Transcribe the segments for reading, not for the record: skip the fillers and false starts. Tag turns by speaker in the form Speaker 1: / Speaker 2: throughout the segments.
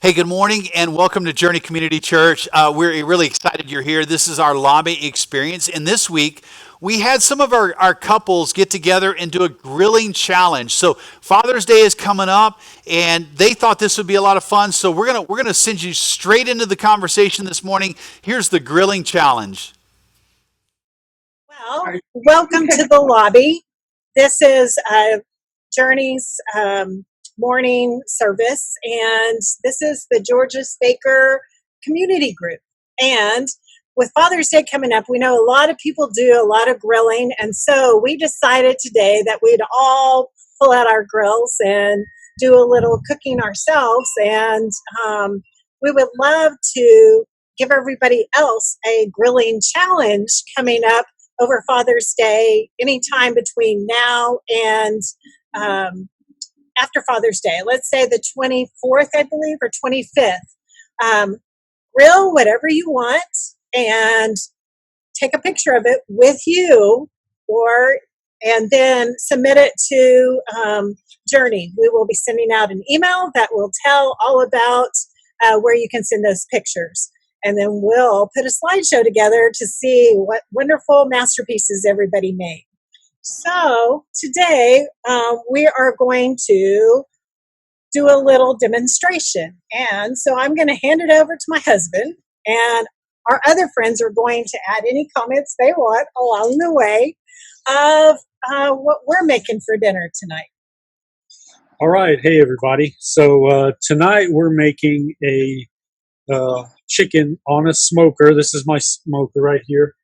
Speaker 1: Hey, good morning and welcome to Journey Community Church. We're really excited you're here. This is our lobby experience. And this week, we had some of our couples get together and do a grilling challenge. So Father's Day is coming up, and they thought this would be a lot of fun. So we're gonna send you straight into the conversation this morning. Here's the grilling challenge.
Speaker 2: Well, welcome to the lobby. This is Journey's morning service, and this is the Georgia Baker Community Group. And with Father's Day coming up, we know a lot of people do a lot of grilling, and so we decided today that we'd all pull out our grills and do a little cooking ourselves. And we would love to give everybody else a grilling challenge coming up over Father's Day, anytime between now and after Father's Day. Let's say the 24th, I believe, or 25th. Grill whatever you want and take a picture of it with you, and then submit it to Journey. We will be sending out an email that will tell all about where you can send those pictures. And then we'll put a slideshow together to see what wonderful masterpieces everybody made. So today we are going to do a little demonstration. And so I'm going to hand it over to my husband, and our other friends are going to add any comments they want along the way of what we're making for dinner tonight.
Speaker 3: All right. Hey, everybody. So tonight we're making a chicken on a smoker. This is my smoker right here.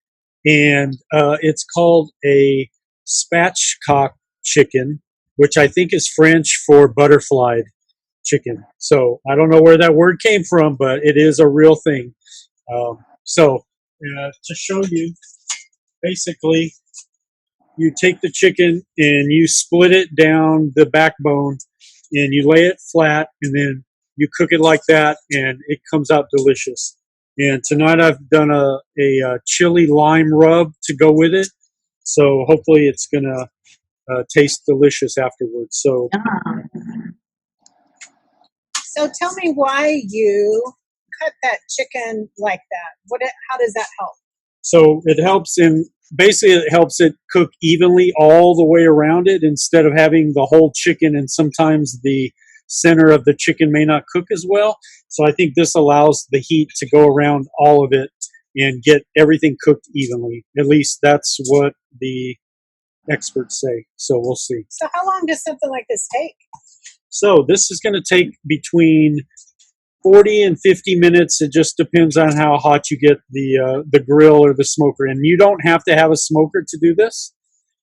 Speaker 3: And it's called a spatchcock chicken, which I think is French for butterflied chicken. So I don't know where that word came from, but it is a real thing. To show you, basically, you take the chicken and you split it down the backbone and you lay it flat, and then you cook it like that, and it comes out delicious. And tonight I've done a chili lime rub to go with it. So hopefully it's going to taste delicious afterwards. So
Speaker 2: tell me why you cut that chicken like that. How does that help?
Speaker 3: So it helps it helps it cook evenly all the way around it, instead of having the whole chicken, and sometimes the center of the chicken may not cook as well. So I think this allows the heat to go around all of it and get everything cooked evenly. At least that's what the experts say. So we'll see.
Speaker 2: So how long does something like this take?
Speaker 3: So this is going to take between 40 and 50 minutes. It just depends on how hot you get the grill or the smoker. And you don't have to have a smoker to do this.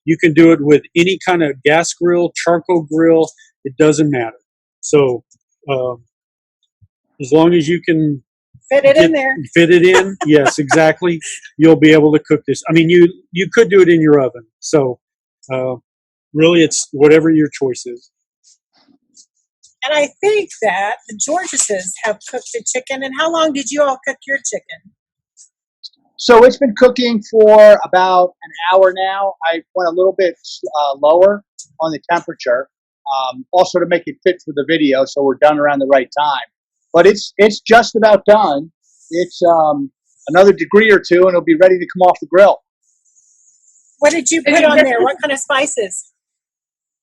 Speaker 3: You can do it with any kind of gas grill, charcoal grill. It doesn't matter. So as long as you can
Speaker 2: fit it in,
Speaker 3: yes, exactly, you'll be able to cook this. I mean, you could do it in your oven. So really, it's whatever your choice is.
Speaker 2: And I think that the Georgeses have cooked the chicken. And how long did you all cook your chicken?
Speaker 4: So it's been cooking for about an hour now. I went a little bit lower on the temperature, also to make it fit for the video, so we're done around the right time. But it's just about done. It's another degree or two, and it'll be ready to come off the grill.
Speaker 2: What did you put on there? What kind of spices?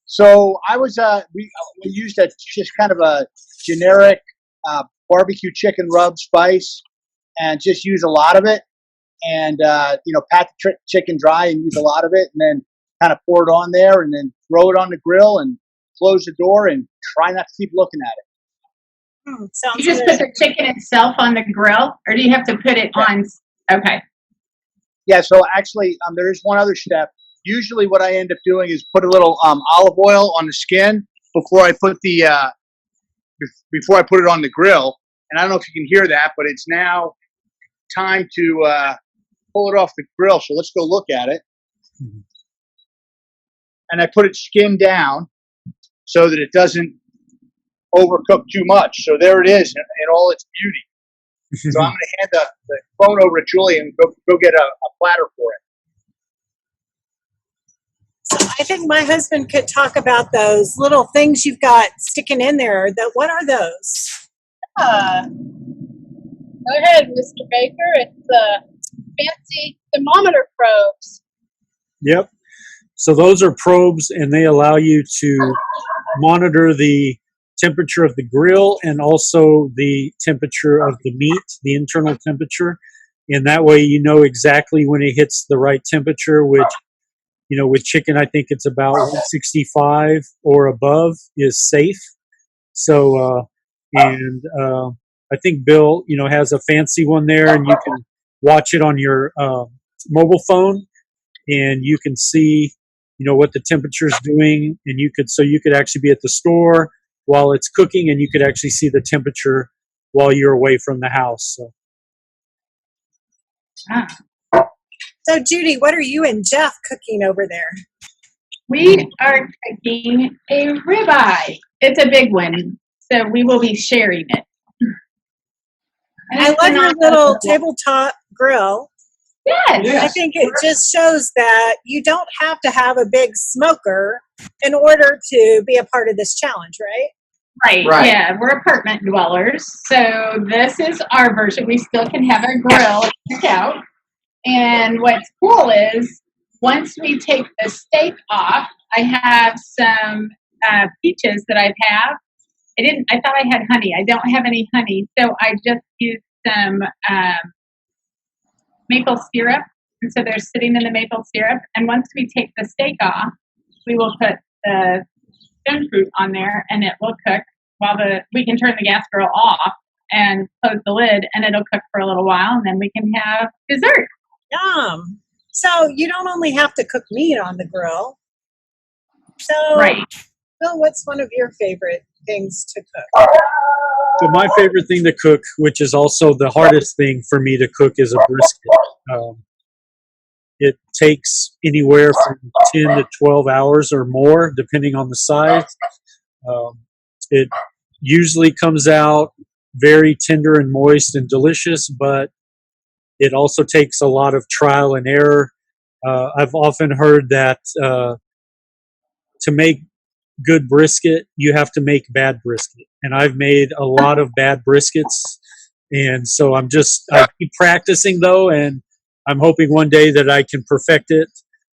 Speaker 4: So I was we used just kind of a generic barbecue chicken rub spice, and just use a lot of it, and pat the chicken dry and use a lot of it, and then kind of pour it on there, and then throw it on the grill and close the door and try not to keep looking at it.
Speaker 5: You just put the chicken itself on the grill, or do you have to put it on? Okay.
Speaker 4: Yeah. So actually, there is one other step. Usually what I end up doing is put a little olive oil on the skin before I put it on the grill. And I don't know if you can hear that, but it's now time to pull it off the grill. So let's go look at it. Mm-hmm. And I put it skin down so that it doesn't overcook too much. So there it is in all its beauty. So I'm going to hand the phone over to Julie and go get a platter for it.
Speaker 2: So I think my husband could talk about those little things you've got sticking in there. What are those?
Speaker 6: Go ahead, Mr. Baker. It's fancy thermometer probes.
Speaker 3: Yep. So those are probes, and they allow you to monitor the temperature of the grill and also the temperature of the meat, the internal temperature. And that way you know exactly when it hits the right temperature, which, you know, with chicken, I think it's about 165 or above is safe. So, I think Bill, you know, has a fancy one there, and you can watch it on your mobile phone, and you can see, you know, what the temperature is doing, and you could actually be at the store while it's cooking, and you could actually see the temperature while you're away from the house. So.
Speaker 2: So, Judy, what are you and Jeff cooking over there?
Speaker 5: We are cooking a ribeye. It's a big one, so we will be sharing it. And
Speaker 2: I
Speaker 5: it's
Speaker 2: love your
Speaker 5: phenomenal.
Speaker 2: little tabletop grill.
Speaker 5: Yes.
Speaker 2: I think it just shows that you don't have to have a big smoker in order to be a part of this challenge, right?
Speaker 5: Right. Yeah, we're apartment dwellers, so this is our version. We still can have our grill and cook out. And what's cool is once we take the steak off, I have some peaches that I have. I thought I had honey. I don't have any honey, so I just used some maple syrup. And so they're sitting in the maple syrup. And once we take the steak off, we will put the stone fruit on there, and it will cook while we can turn the gas grill off and close the lid, and it'll cook for a little while, and then we can have dessert.
Speaker 2: Yum. So you don't only have to cook meat on the grill. So,
Speaker 5: Right.
Speaker 2: Bill, what's one of your favorite things to cook?
Speaker 3: So my favorite thing to cook, which is also the hardest thing for me to cook, is a brisket. It takes anywhere from 10 to 12 hours or more, depending on the size. It usually comes out very tender and moist and delicious, but it also takes a lot of trial and error. I've often heard that to make good brisket, you have to make bad brisket. And I've made a lot of bad briskets. And so I keep practicing though, and I'm hoping one day that I can perfect it,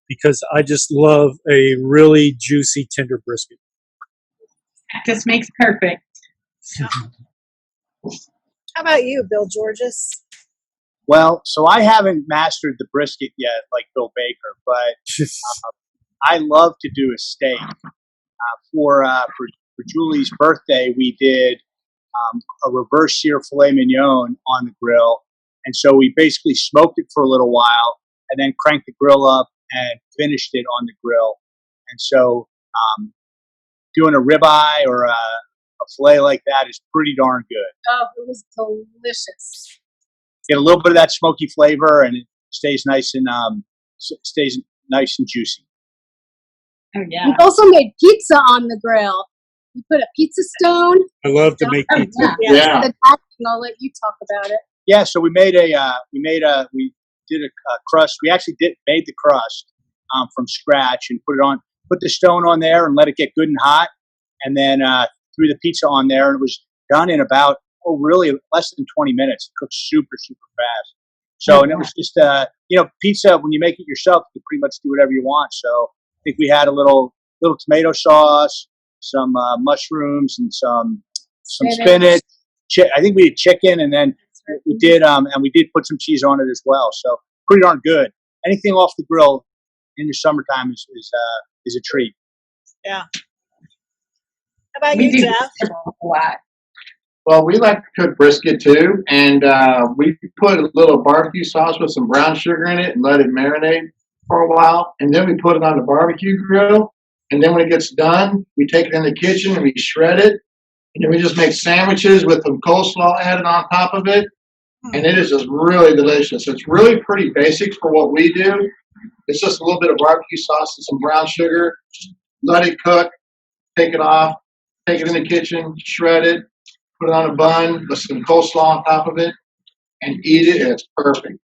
Speaker 3: because I just love a really juicy, tender brisket.
Speaker 5: Practice makes perfect.
Speaker 2: How about you, Bill Georges?
Speaker 4: Well, so I haven't mastered the brisket yet, like Bill Baker, but I love to do a steak. For Julie's birthday, we did a reverse sear filet mignon on the grill, and so we basically smoked it for a little while, and then cranked the grill up and finished it on the grill. And so, doing a ribeye or a filet like that is pretty darn good.
Speaker 6: Oh, it was delicious.
Speaker 4: Get a little bit of that smoky flavor, and it stays nice and juicy.
Speaker 5: Oh, yeah.
Speaker 6: We also made pizza on the grill. We put a pizza stone.
Speaker 3: I love to make pizza.
Speaker 6: Yeah. The topping, I'll let you talk about it.
Speaker 4: Yeah, so we did a crust. We actually made the crust from scratch and put the stone on there and let it get good and hot, and then threw the pizza on there, and it was done in about really less than 20 minutes. It cooked super, super fast. So, and it was just pizza, when you make it yourself, you can pretty much do whatever you want. So I think we had a little tomato sauce, some mushrooms, and some spinach. I think we had chicken, and then we did put some cheese on it as well. So pretty darn good. Anything off the grill in the summertime is a treat.
Speaker 2: Yeah. How about you, Jeff?
Speaker 5: A lot.
Speaker 7: Well, we like to cook brisket too, and we put a little barbecue sauce with some brown sugar in it and let it marinate for a while, and then we put it on the barbecue grill, and then when it gets done, we take it in the kitchen and we shred it, and then we just make sandwiches with some coleslaw added on top of it, and it is just really delicious. It's really pretty basic for what we do. It's just a little bit of barbecue sauce and some brown sugar, let it cook, take it off, take it in the kitchen, shred it, put it on a bun with some coleslaw on top of it, and eat it, and it's perfect.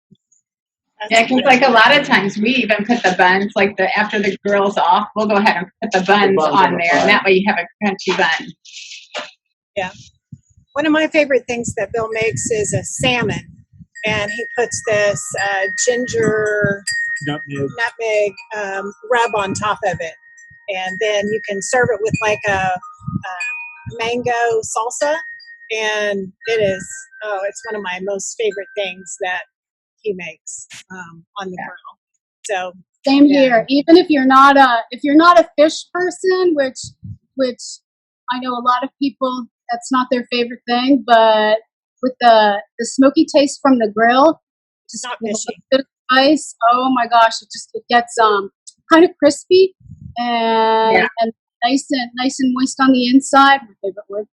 Speaker 5: Yeah, because like a lot of times we even put the buns, like after the grill's off, we'll go ahead and put the buns on there, and that way you have a crunchy bun.
Speaker 2: Yeah. One of my favorite things that Bill makes is a salmon, and he puts this ginger
Speaker 3: Nutmeg.
Speaker 2: rub on top of it, and then you can serve it with like a mango salsa, and it's one of my most favorite things that he makes on the grill. So
Speaker 6: Same
Speaker 2: Yeah.
Speaker 6: here. Even if you're not a fish person, which I know a lot of people that's not their favorite thing, but with the smoky taste from the grill, just
Speaker 2: Not
Speaker 6: with a
Speaker 2: fishy.
Speaker 6: little bit of spice. Oh my gosh, it gets kind of crispy and nice and moist on the inside. My favorite word.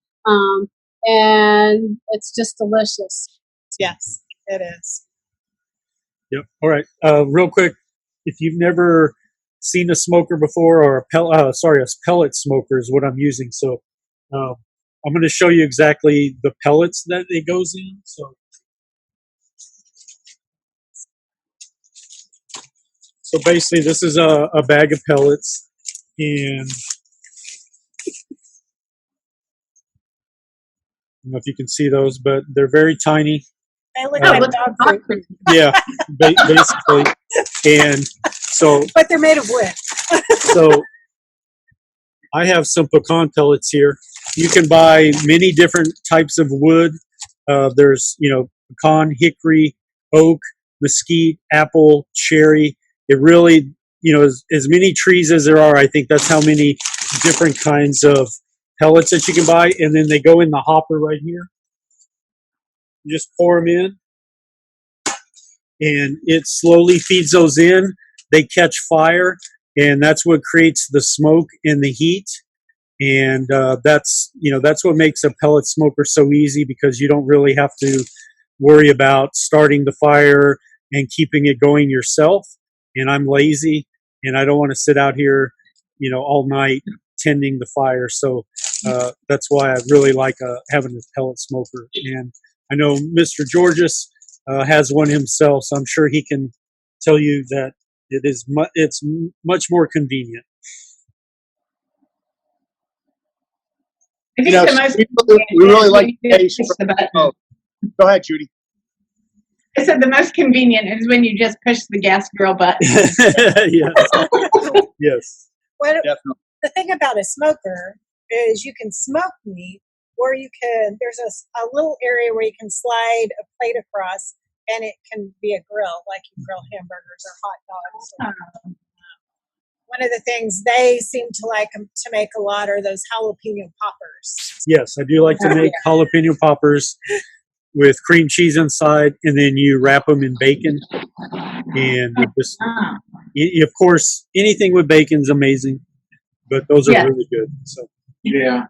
Speaker 6: And it's just delicious.
Speaker 2: yes, it is.
Speaker 3: Yep. All right. Real quick, if you've never seen a smoker before, or a pellet smoker is what I'm using. So I'm going to show you exactly the pellets that it goes in. So basically, this is a bag of pellets, and I don't know if you can see those, but they're very tiny.
Speaker 2: They look
Speaker 3: Oh,
Speaker 2: like
Speaker 5: look
Speaker 2: dog
Speaker 5: at
Speaker 2: food,
Speaker 3: Yeah, basically. And so
Speaker 2: but they're made of wood.
Speaker 3: So I have some pecan pellets here. You can buy many different types of wood. There's, pecan, hickory, oak, mesquite, apple, cherry. It really, as many trees as there are, I think that's how many different kinds of pellets that you can buy. And then they go in the hopper right here. You just pour them in, and it slowly feeds those in. They catch fire, and that's what creates the smoke and the heat. And that's what makes a pellet smoker so easy, because you don't really have to worry about starting the fire and keeping it going yourself. And I'm lazy, and I don't want to sit out here, all night tending the fire. So that's why I really like having a pellet smoker. And I know Mr. Georges has one himself, so I'm sure he can tell you that it's much more convenient.
Speaker 5: I think
Speaker 4: You know,
Speaker 5: the most
Speaker 4: we really like the
Speaker 5: convenient
Speaker 4: taste.
Speaker 5: is the button.
Speaker 4: Oh, go ahead, Judy.
Speaker 5: I said the most convenient is when you just push the gas grill button.
Speaker 3: Yes. Yes.
Speaker 4: Definitely.
Speaker 2: The thing about a smoker is you can smoke meat, or there's a little area where you can slide a plate across, and it can be a grill, like you grill hamburgers or hot dogs. One of the things they seem to like to make a lot are those jalapeno poppers.
Speaker 3: Yes, I do like to make jalapeno poppers with cream cheese inside, and then you wrap them in bacon. And of course, anything with bacon is amazing, but those are really good. So
Speaker 7: Yeah.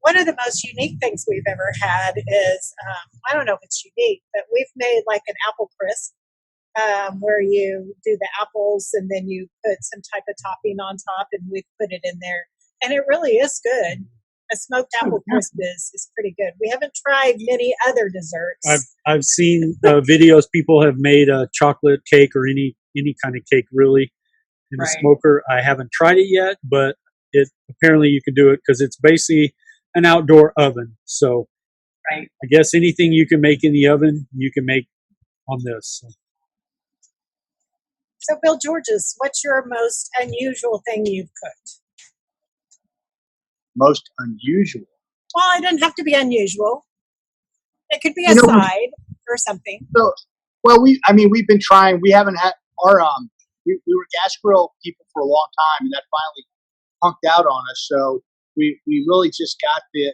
Speaker 2: One of the most unique things we've ever had is, I don't know if it's unique, but we've made like an apple crisp, where you do the apples and then you put some type of topping on top, and we've put it in there. And it really is good. A smoked apple crisp is pretty good. We haven't tried many other desserts.
Speaker 3: I've seen videos people have made a chocolate cake or any kind of cake really in a smoker. I haven't tried it yet, but apparently you can do it because it's basically an outdoor oven. So I guess anything you can make in the oven, you can make on this.
Speaker 2: So Bill Georges, what's your most unusual thing you've cooked?
Speaker 4: Most unusual.
Speaker 2: Well, it doesn't have to be unusual. It could be a
Speaker 4: You know,
Speaker 2: side or something.
Speaker 4: So, well, we've been trying. We haven't had our we were gas grill people for a long time, and that finally punked out on us. So we really just got the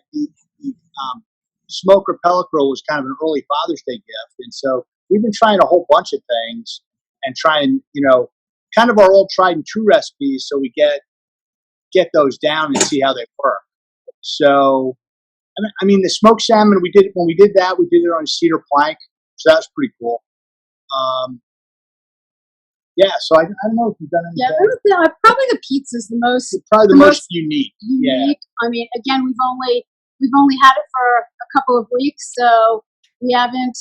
Speaker 4: smoker pellet grill was kind of an early Father's Day gift, and so we've been trying a whole bunch of things and trying, kind of our old tried and true recipes, so we get those down and see how they work. So, I mean, the smoked salmon when we did it on a cedar plank, so that was pretty cool. Yeah, so I don't know if you've done anything.
Speaker 6: Yeah, probably the pizza's the most
Speaker 4: Probably the most unique. Yeah.
Speaker 6: unique. I mean, again, we've only had it for a couple of weeks, so we haven't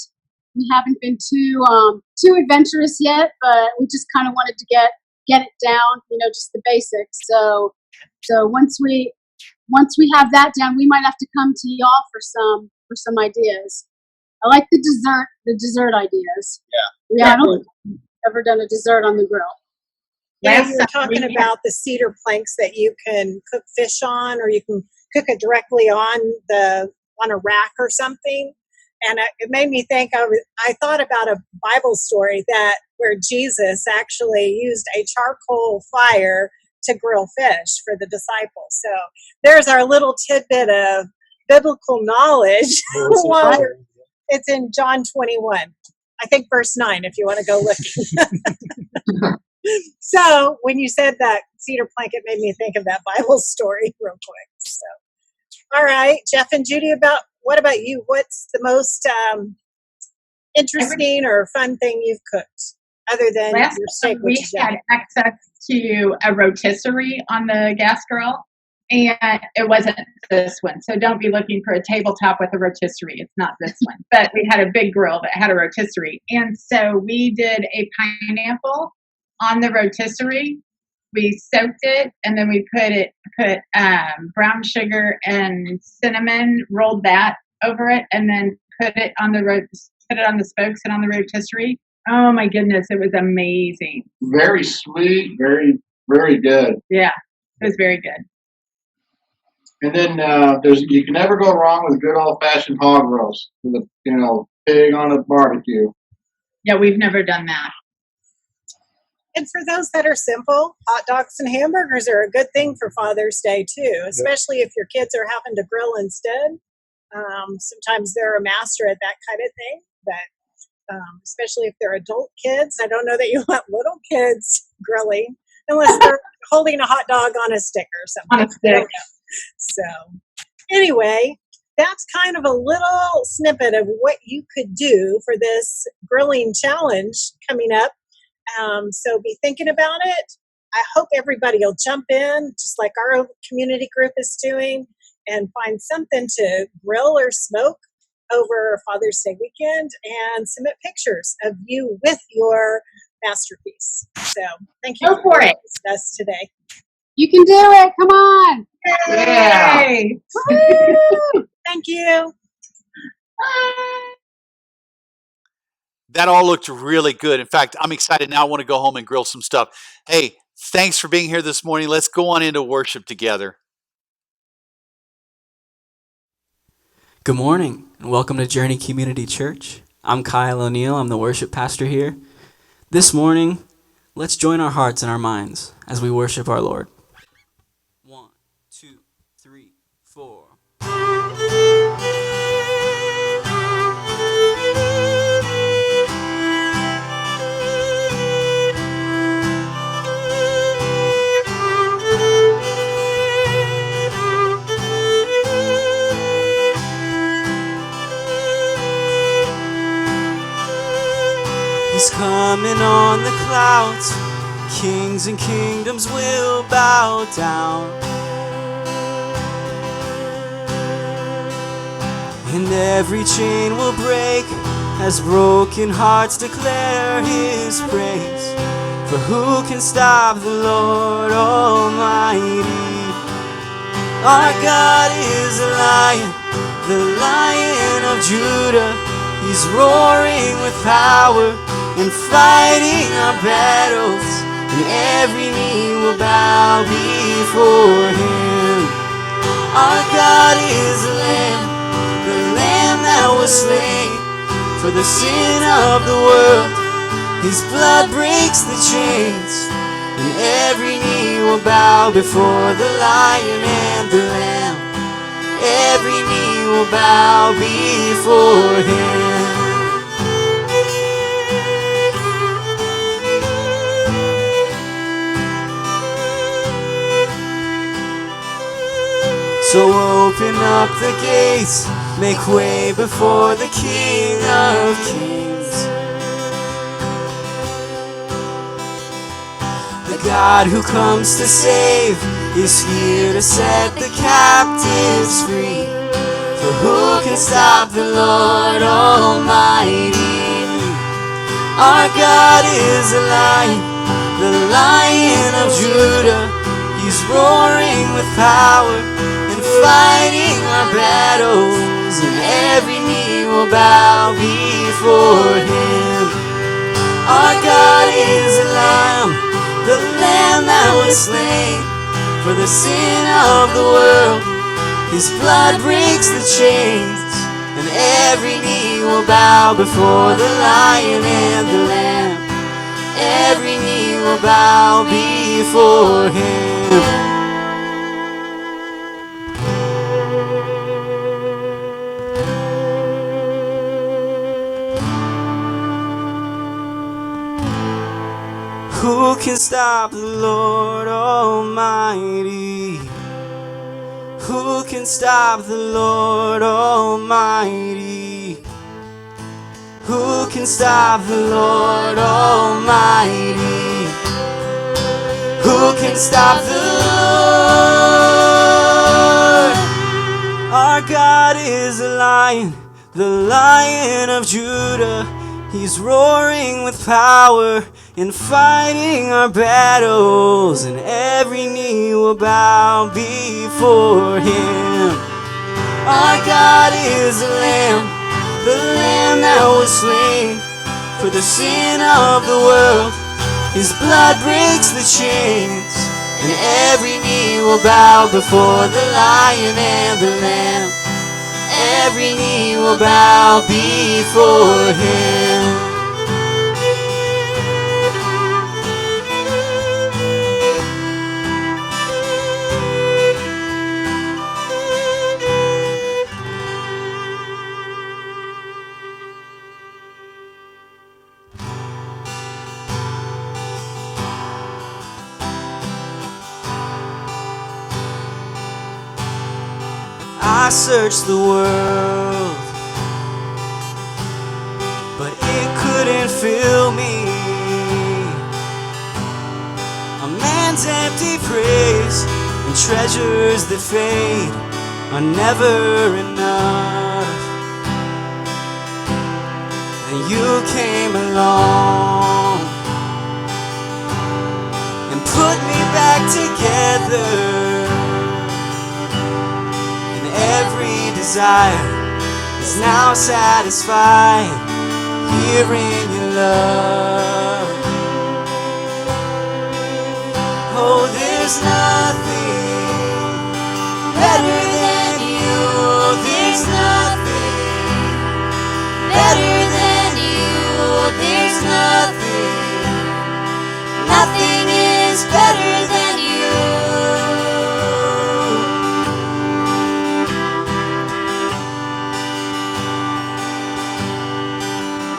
Speaker 6: been too adventurous yet. But we just kind of wanted to get it down, just the basics. So once we have that down, we might have to come to y'all for some for some ideas. I like the dessert ideas.
Speaker 4: Yeah.
Speaker 6: We haven't ever done a dessert on the grill.
Speaker 2: Yeah,
Speaker 5: Last
Speaker 2: you were
Speaker 5: time we
Speaker 2: talking
Speaker 5: had-
Speaker 2: about the cedar planks that you can cook fish on, or you can cook it directly on a rack or something. And it made me think I thought about a Bible story where Jesus actually used a charcoal fire to grill fish for the disciples. So there's our little tidbit of biblical knowledge. While it's in John 21, I think verse 9, if you want to go looking. So when you said that cedar plank, it made me think of that Bible story real quick. So, all right, Jeff and Judy, what about you? What's the most interesting or fun thing you've cooked other than
Speaker 5: Last
Speaker 2: your steak?
Speaker 5: time we had access to a rotisserie on the gas grill, and it wasn't this one. So don't be looking for a tabletop with a rotisserie. It's not this one. But we had a big grill that had a rotisserie. And so we did a pineapple on the rotisserie. We soaked it, and then we put brown sugar and cinnamon, rolled that over it, and then put it on the spokes and on the rotisserie. Oh my goodness, it was amazing.
Speaker 7: Very sweet, very, very good.
Speaker 5: Yeah, it was very good.
Speaker 7: And then you can never go wrong with good old fashioned hog roast with a pig on a barbecue.
Speaker 5: Yeah, we've never done that.
Speaker 2: And for those that are simple, hot dogs and hamburgers are a good thing for Father's Day too, especially if your kids are having to grill instead. Sometimes they're a master at that kind of thing, but especially if they're adult kids, I don't know that you want little kids grilling unless they're holding a hot dog on a stick or something.
Speaker 5: On a stick.
Speaker 2: So anyway, that's kind of a little snippet of what you could do for this grilling challenge coming up. So be thinking about it. I hope everybody will jump in, just like our community group is doing, and find something to grill or smoke over Father's Day weekend and submit pictures of you with your masterpiece. So thank you
Speaker 5: Go for it.
Speaker 2: with us today.
Speaker 6: You can do it. Come on.
Speaker 7: Yeah.
Speaker 5: Yay.
Speaker 2: Thank you.
Speaker 5: Bye.
Speaker 1: That all looked really good. In fact, I'm excited now. I want to go home and grill some stuff. Hey, thanks for being here this morning. Let's go on into worship together.
Speaker 8: Good morning and welcome to Journey Community Church. I'm Kyle O'Neill. I'm the worship pastor here. This morning, let's join our hearts and our minds as we worship our Lord. 1, 2, 3, 4. He's coming on the clouds. Kings and kingdoms will bow down. And every chain will break as broken hearts declare His praise. For who can stop the Lord Almighty? Our God is a lion, the Lion of Judah. He's roaring with power and fighting our battles, and every knee will bow before Him. Our God is a lamb, the lamb that was slain for the sin of the world. His blood breaks the chains, and every knee will bow before the Lion and the Lamb. Every knee will bow before Him. So open up the gates, make way before the King of Kings. The God who comes to save is here to set the captives free. For who can stop the Lord Almighty? Our God is a lion, the Lion of Judah. He's roaring with power and fighting our battles, and every knee will bow before him. Our God is a Lamb, the Lamb that was slain for the sin of the world. His blood breaks the chains, and every knee will bow before the Lion and the Lamb. Every knee will bow before him. Who can stop the Lord Almighty? Who can stop the Lord Almighty? Who can stop the Lord Almighty? Who can stop the Lord? Our God is a lion, the Lion of Judah. He's roaring with power and fighting our battles, and every knee will bow before him. Our God is a Lamb, the Lamb that was slain for the sin of the world. His blood breaks the chains, and every knee will bow before the Lion and the Lamb. Every knee will bow before him. I searched the world, but it couldn't fill me. A man's empty praise and treasures that fade are never enough. And you came along and put me back together. Every desire is now satisfied here in your love. Oh, there's nothing better than you. There's nothing better than you. There's nothing is better than you.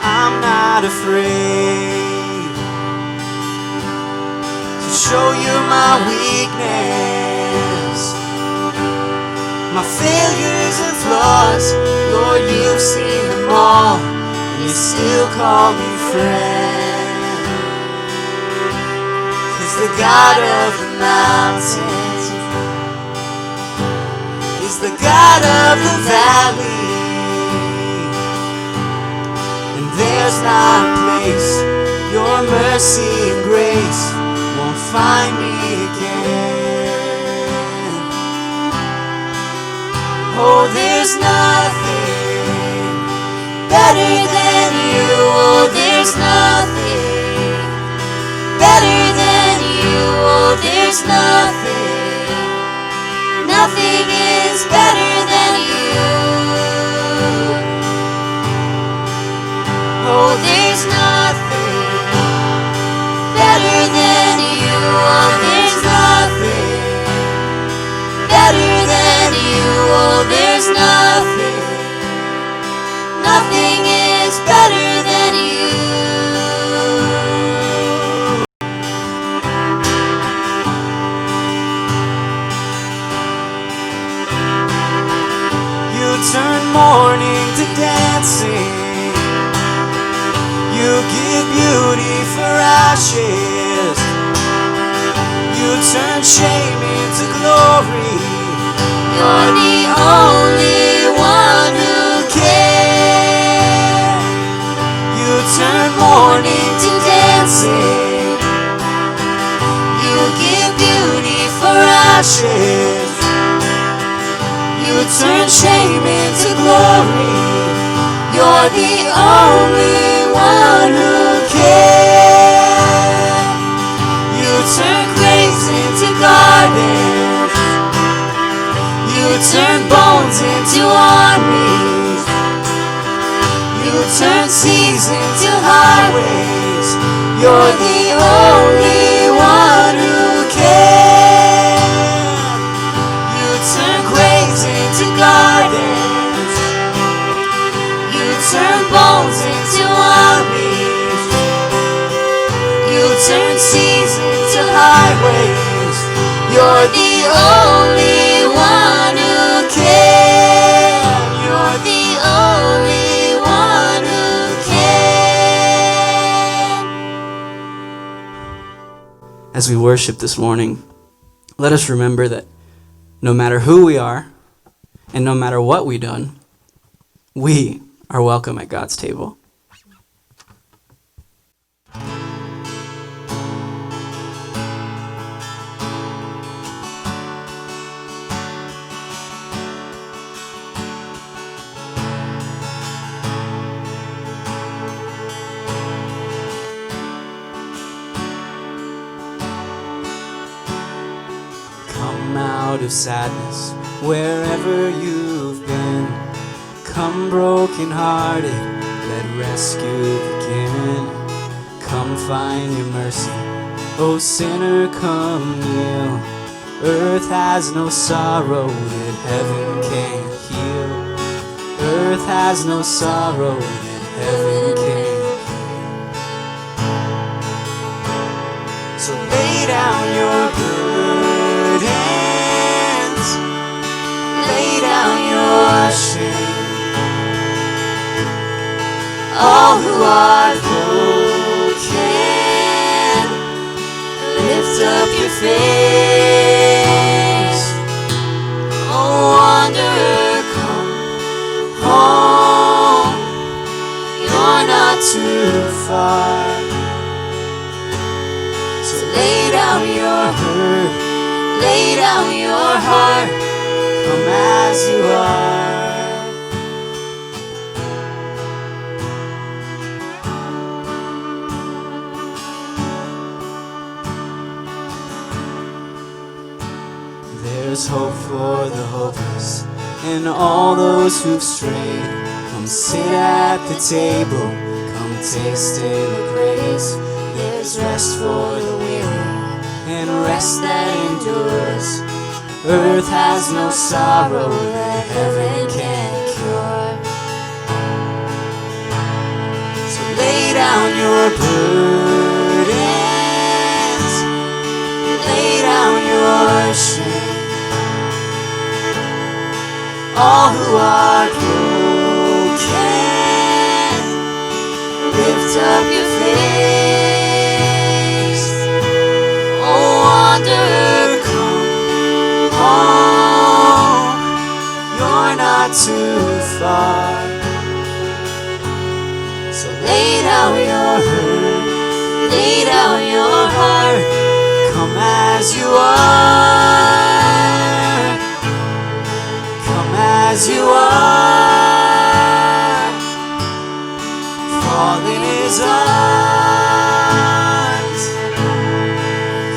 Speaker 8: I'm not afraid to show you my weakness, my failures and flaws. Lord, you've seen them all, and you still call me friend. 'Cause the God of the mountains is the God of the valley. There's not a place your mercy and grace won't find me again. Oh, there's nothing better than you. Oh, there's nothing better than you. Oh, there's nothing is better than you. Oh, there's nothing better than you. Oh, there's nothing better than you. Oh, there's nothing is better than you. You turn mourning to dancing. You give beauty for ashes. You turn shame into glory. You're the only one who can. You turn mourning to dancing. You give beauty for ashes. You turn shame into glory. You're the only one who can. You turn graves into gardens. You turn bones into armies. You turn seas into highways. You're the only one who can. You turn graves into gardens. You turn bones into armies. You turn seas into highways. You're the only one who can. You're the only one who can. As we worship this morning, let us remember that no matter who we are and no matter what we've done, we are welcome at God's table. Come out of sadness wherever you've been. Come broken-hearted, let rescue begin. Come find your mercy, oh sinner, come kneel. Earth has no sorrow that heaven can't heal. Earth has no sorrow that heaven can't heal. So lay down your burdens, lay down your shame. All who are broken, lift up your face. Oh, wanderer, come home. You're not too far. So lay down your hurt, lay down your heart. Come as you are. There's hope for the hopeless and all those who've strayed. Come sit at the table, come taste in the grace. There's rest for the weary and rest that endures. Earth has no sorrow that heaven can't cure. So lay down your burdens, lay down your shame. All who are broken, lift up your face. Oh, wanderer, come home. You're not too far. So lay down your hurt, lay down your heart. Come as you are. As you are, fall in his arms.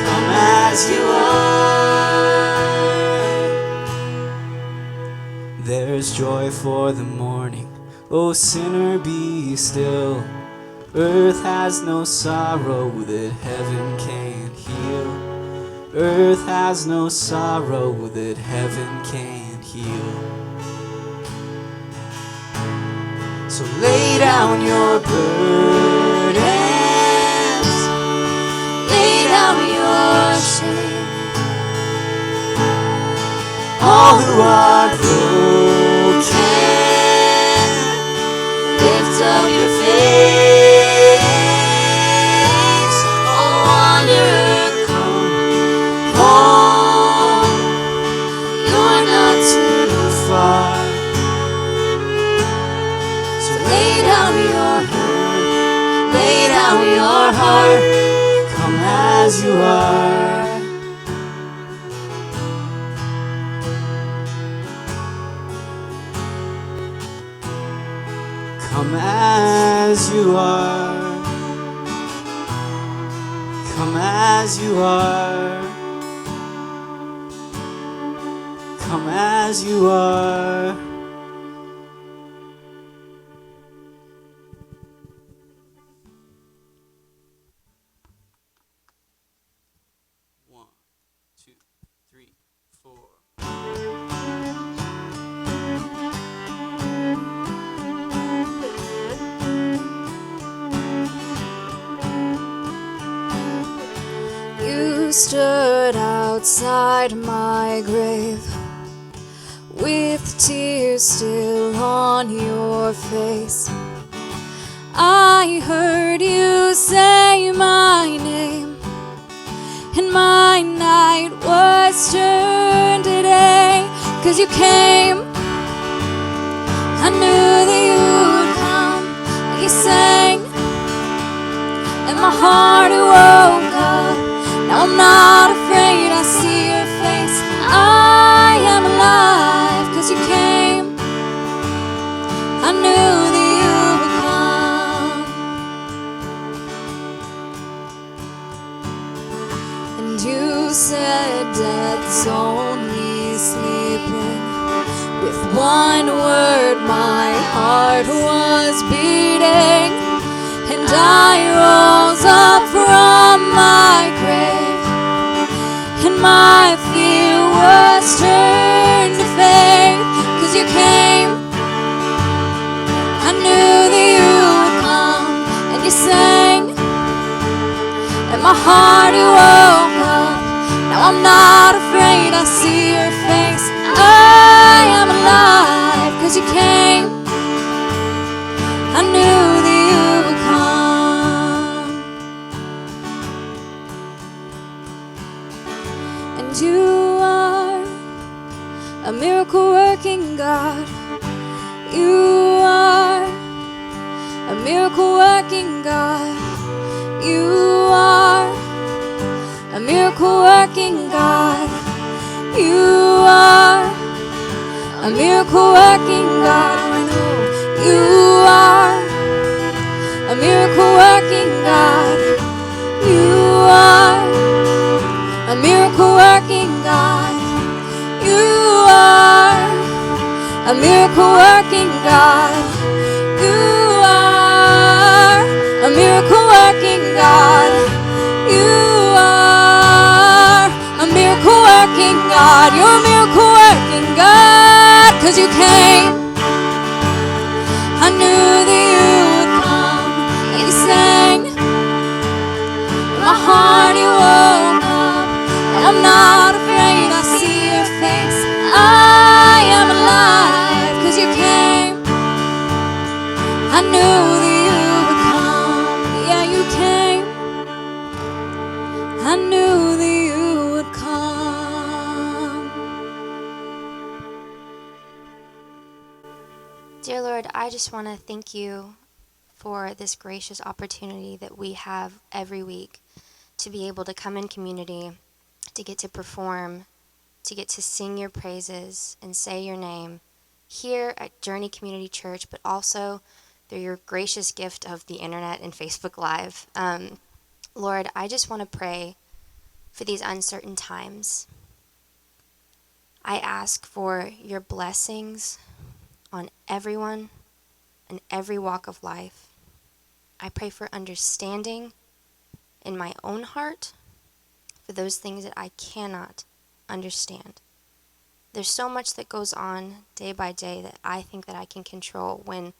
Speaker 8: Come as you are. There's joy for the morning, oh sinner, be still. Earth has no sorrow that heaven can't heal. Earth has no sorrow that heaven can't heal. So lay down your burdens, lay down your shame. All who are broken, lift up your face. Oh, wanderer, come home. You're not too far. Lay down your hurt, lay down your heart. Come as you are. Come as you are. Come as you are. Come as you are. One, two, three, four. You stood outside my grave with tears still on your face. I heard you say my name, and my night was turned to day. 'Cause you came, I knew that you would come. You sang, and my heart woke up. Now I'm not afraid, I see your face. I am alive, 'cause you came. I knew that you would come. And you said death's only sleeping. With one word my heart was beating, and I rose up from my grave, and my fear was turned to faith. 'Cause you came, I knew that you would come. And you sang, and my heart woke up. Now I'm not afraid, I see your face. I am alive, 'cause you came. I knew that you would come. And you are a miracle working God. You are a miracle working God. You are a miracle working God. You are a miracle working God. I know you are a miracle working God. You are a miracle working God. You are a miracle working God. You are a miracle working God. You are a miracle working God. You're a miracle working God. 'Cause you came, I knew that you would come. And you sang, my heart you woke up. And I'm not afraid, I see your face. I am alive, 'cause you came. I knew that you would come. Yeah, you came. I knew that you would come.
Speaker 9: Dear Lord, I just want to thank you for this gracious opportunity that we have every week to be able to come in community, to get to perform, to get to sing your praises and say your name here at Journey Community Church, but also through your gracious gift of the internet and Facebook Live. Lord, I just want to pray for these uncertain times. I ask for your blessings on everyone in every walk of life. I pray for understanding in my own heart for those things that I cannot understand. There's so much that goes on day by day that I think that I can control, when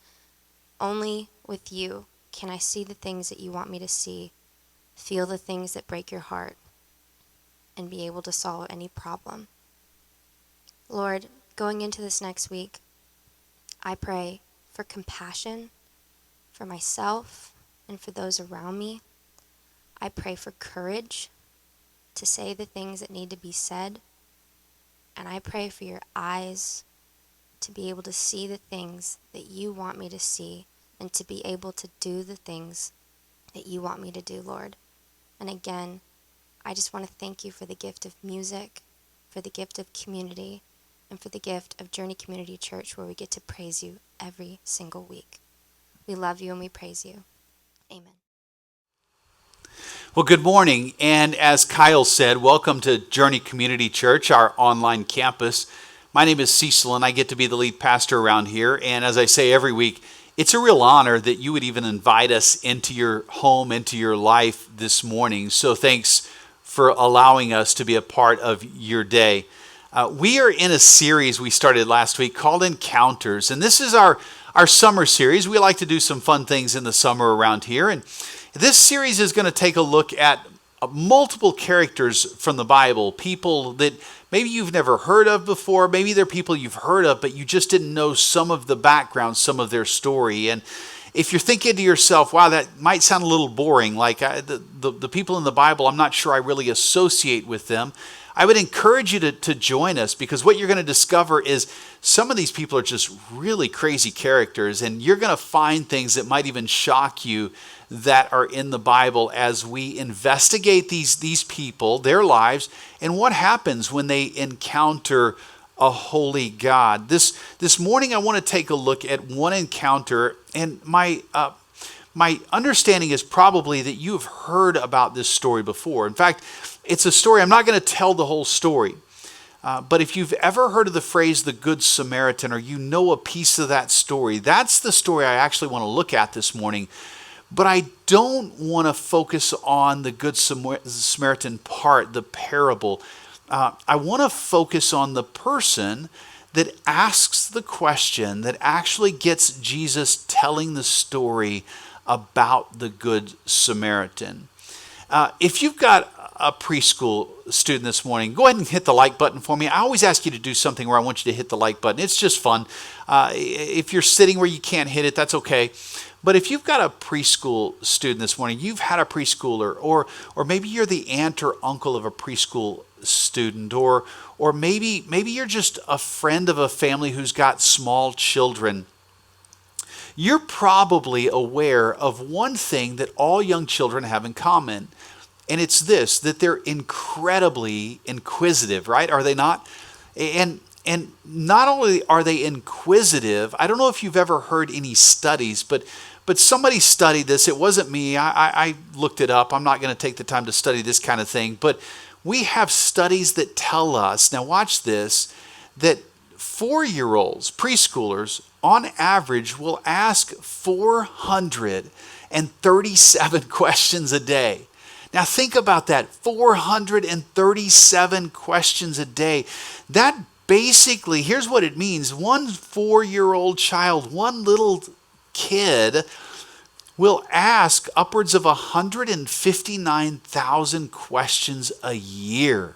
Speaker 9: only with you can I see the things that you want me to see, feel the things that break your heart, and be able to solve any problem. Lord, going into this next week, I pray for compassion for myself and for those around me. I pray for courage to say the things that need to be said. And I pray for your eyes to be able to see the things that you want me to see, and to be able to do the things that you want me to do, Lord. And again, I just want to thank you for the gift of music, for the gift of community, and for the gift of Journey Community Church, where we get to praise you every single week. We love you and we praise you. Amen.
Speaker 1: Well, good morning. And as Kyle said, welcome to Journey Community Church, our online campus. My name is Cecil, and I get to be the lead pastor around here. And as I say every week, it's a real honor that you would even invite us into your home, into your life this morning. So thanks for allowing us to be a part of your day. We are in a series we started last week called Encounters. And this is our summer series. We like to do some fun things in the summer around here. And this series is going to take a look at multiple characters from the Bible, people that maybe you've never heard of before. Maybe they're people you've heard of, but you just didn't know some of the background, some of their story. And if you're thinking to yourself, wow, that might sound a little boring, like the people in the Bible, I'm not sure I really associate with them, I would encourage you to join us, because what you're going to discover is some of these people are just really crazy characters, and you're going to find things that might even shock you that are in the Bible as we investigate these people, their lives, and what happens when they encounter a holy God. This morning I want to take a look at one encounter, and my understanding is probably that you've heard about this story before. In fact, it's a story, I'm not going to tell the whole story, but if you've ever heard of the phrase the Good Samaritan, or you know a piece of that story, that's the story I actually want to look at this morning. But I don't want to focus on the Good Samaritan part, the parable. I want to focus on the person that asks the question that actually gets Jesus telling the story about the Good Samaritan. If you've got a preschool student this morning, go ahead and hit the like button for me. I always ask you to do something where I want you to hit the like button. It's just fun. If you're sitting where you can't hit it, that's okay. But if you've got a preschool student this morning, you've had a preschooler, or maybe you're the aunt or uncle of a preschool student, or maybe you're just a friend of a family who's got small children, you're probably aware of one thing that all young children have in common. And it's this, that they're incredibly inquisitive, right? Are they not? And not only are they inquisitive, I don't know if you've ever heard any studies, but somebody studied this. It wasn't me. I looked it up. I'm not going to take the time to study this kind of thing. But we have studies that tell us, now watch this, that 4-year-olds, preschoolers, on average will ask 437 questions a day. Now think about that, 437 questions a day. That basically, here's what it means. One 4-year-old child, one little kid, will ask upwards of 159,000 questions a year.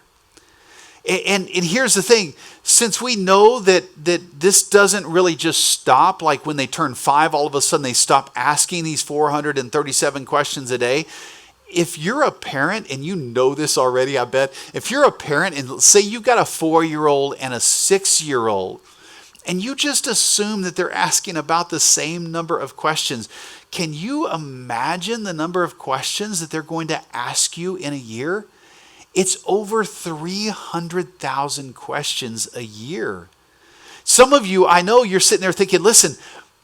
Speaker 1: And here's the thing, since we know that this doesn't really just stop, like when they turn 5, all of a sudden they stop asking these 437 questions a day. If you're a parent, and you know this already, I bet, if you're a parent and say you got a 4-year-old and a 6-year-old, and you just assume that they're asking about the same number of questions, can you imagine the number of questions that they're going to ask you in a year? It's over 300,000 questions a year. Some of you, I know you're sitting there thinking, listen,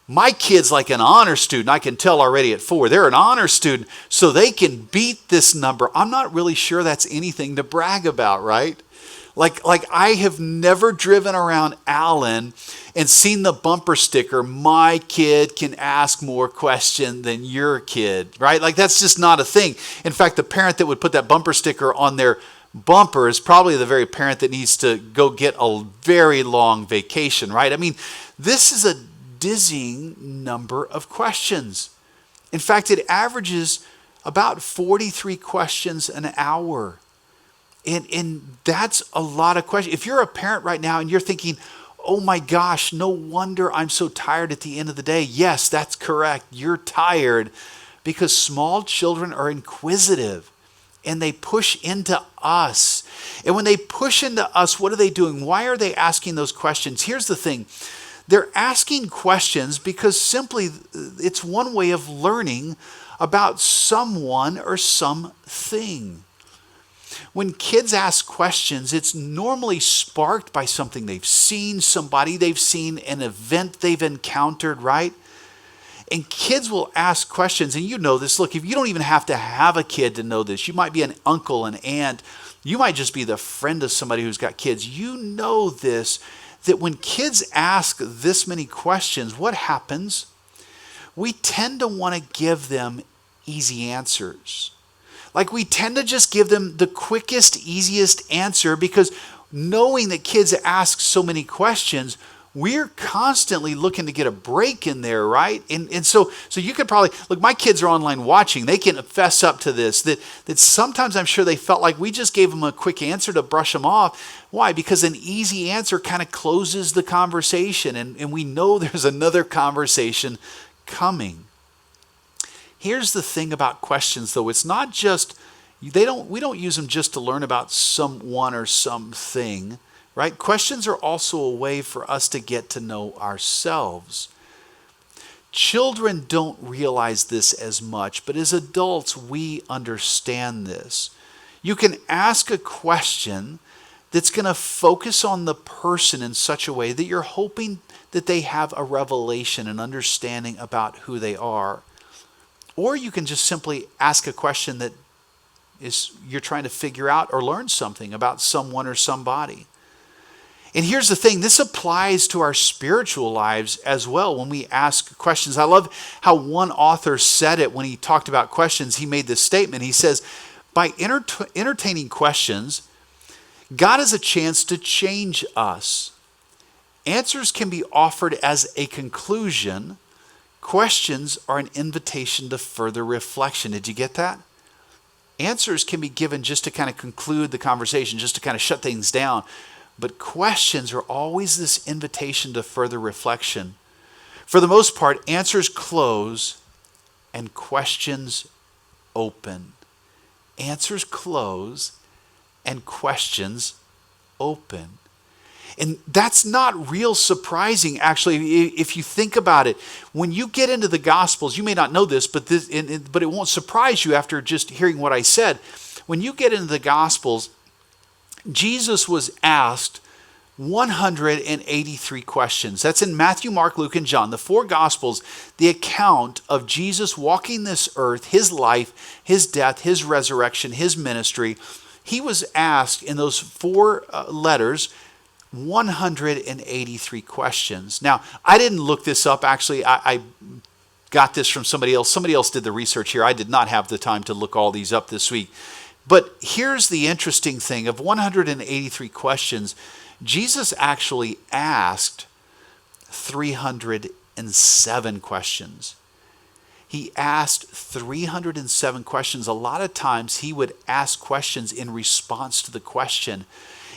Speaker 1: my kid's like an honor student. I can tell already at 4. They're an honor student, so they can beat this number. I'm not really sure that's anything to brag about, right? Like I have never driven around Allen and seen the bumper sticker, my kid can ask more questions than your kid, right? Like that's just not a thing. In fact, the parent that would put that bumper sticker on their bumper is probably the very parent that needs to go get a very long vacation, right? I mean, this is a dizzying number of questions. In fact, it averages about 43 questions an hour. And that's a lot of questions. If you're a parent right now and you're thinking, oh my gosh, no wonder I'm so tired at the end of the day. Yes, that's correct. You're tired because small children are inquisitive and they push into us. And when they push into us, what are they doing? Why are they asking those questions? Here's the thing. They're asking questions because simply it's one way of learning about someone or something. When kids ask questions, it's normally sparked by something they've seen, somebody they've seen, an event they've encountered, right? And kids will ask questions, and you know this. Look, if you don't even have to have a kid to know this, you might be an uncle, an aunt, you might just be the friend of somebody who's got kids. You know this, that when kids ask this many questions, what happens? We tend to want to give them easy answers. Like we tend to just give them the quickest, easiest answer because knowing that kids ask so many questions, we're constantly looking to get a break in there, right? And so you could probably, look, my kids are online watching. They can fess up to this, that sometimes I'm sure they felt like we just gave them a quick answer to brush them off. Why? Because an easy answer kind of closes the conversation, and we know there's another conversation coming. Here's the thing about questions, though. It's not just, we don't use them just to learn about someone or something. Right? Questions are also a way for us to get to know ourselves. Children don't realize this as much, but as adults, we understand this. You can ask a question that's going to focus on the person in such a way that you're hoping that they have a revelation, an understanding about who they are. Or you can just simply ask a question that you're trying to figure out or learn something about someone or somebody. And here's the thing, this applies to our spiritual lives as well when we ask questions. I love how one author said it when he talked about questions. He made this statement. He says, by entertaining questions, God has a chance to change us. Answers can be offered as a conclusion. Questions are an invitation to further reflection. Did you get that? Answers can be given just to kind of conclude the conversation, just to kind of shut things down. But questions are always this invitation to further reflection. For the most part, answers close and questions open. Answers close and questions open. And that's not real surprising, actually, if you think about it. When you get into the Gospels, you may not know this, but it won't surprise you after just hearing what I said. When you get into the Gospels, Jesus was asked 183 questions. That's in Matthew, Mark, Luke, and John. The four Gospels, the account of Jesus walking this earth, his life, his death, his resurrection, his ministry. He was asked in those four letters 183 questions. Now, I didn't look this up. Actually, I got this from somebody else. Somebody else did the research here. I did not have the time to look all these up this week. But here's the interesting thing. Of 183 questions, Jesus actually asked 307 questions. He asked 307 questions. A lot of times he would ask questions in response to the question.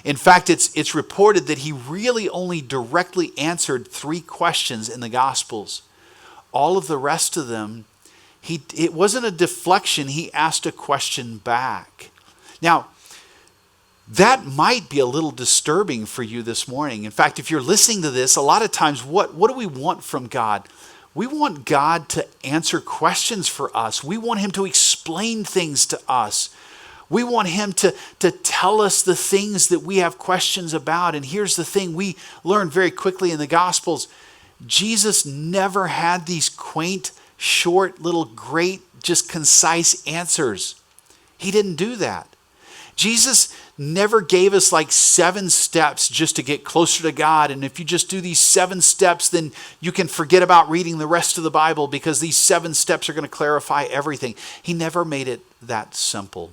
Speaker 1: In fact, it's reported that he really only directly answered 3 questions in the Gospels. All of the rest of them, it wasn't a deflection. He asked a question back. Now, that might be a little disturbing for you this morning. In fact, if you're listening to this, a lot of times, what do we want from God? We want God to answer questions for us. We want him to explain things to us. We want him to tell us the things that we have questions about. And here's the thing we learn very quickly in the Gospels. Jesus never had these quaint, short, little, great, just concise answers. He didn't do that. Jesus never gave us like 7 steps just to get closer to God. And if you just do these 7 steps, then you can forget about reading the rest of the Bible because these 7 steps are going to clarify everything. He never made it that simple.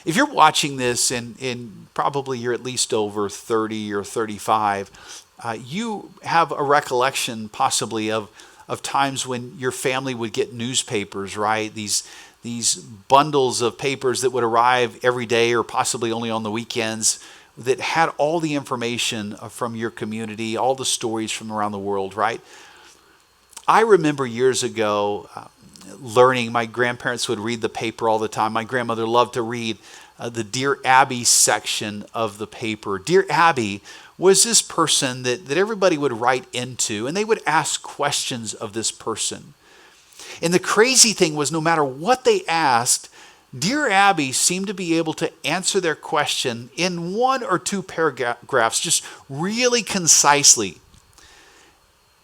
Speaker 1: If you're watching this and probably you're at least over 30 or 35, you have a recollection possibly of times when your family would get newspapers, right? These bundles of papers that would arrive every day or possibly only on the weekends that had all the information from your community, all the stories from around the world, right? I remember years ago learning, my grandparents would read the paper all the time. My grandmother loved to read the Dear Abby section of the paper. Dear Abby was this person that everybody would write into, and they would ask questions of this person. And the crazy thing was, no matter what they asked, Dear Abby seemed to be able to answer their question in 1 or 2 paragraphs, just really concisely.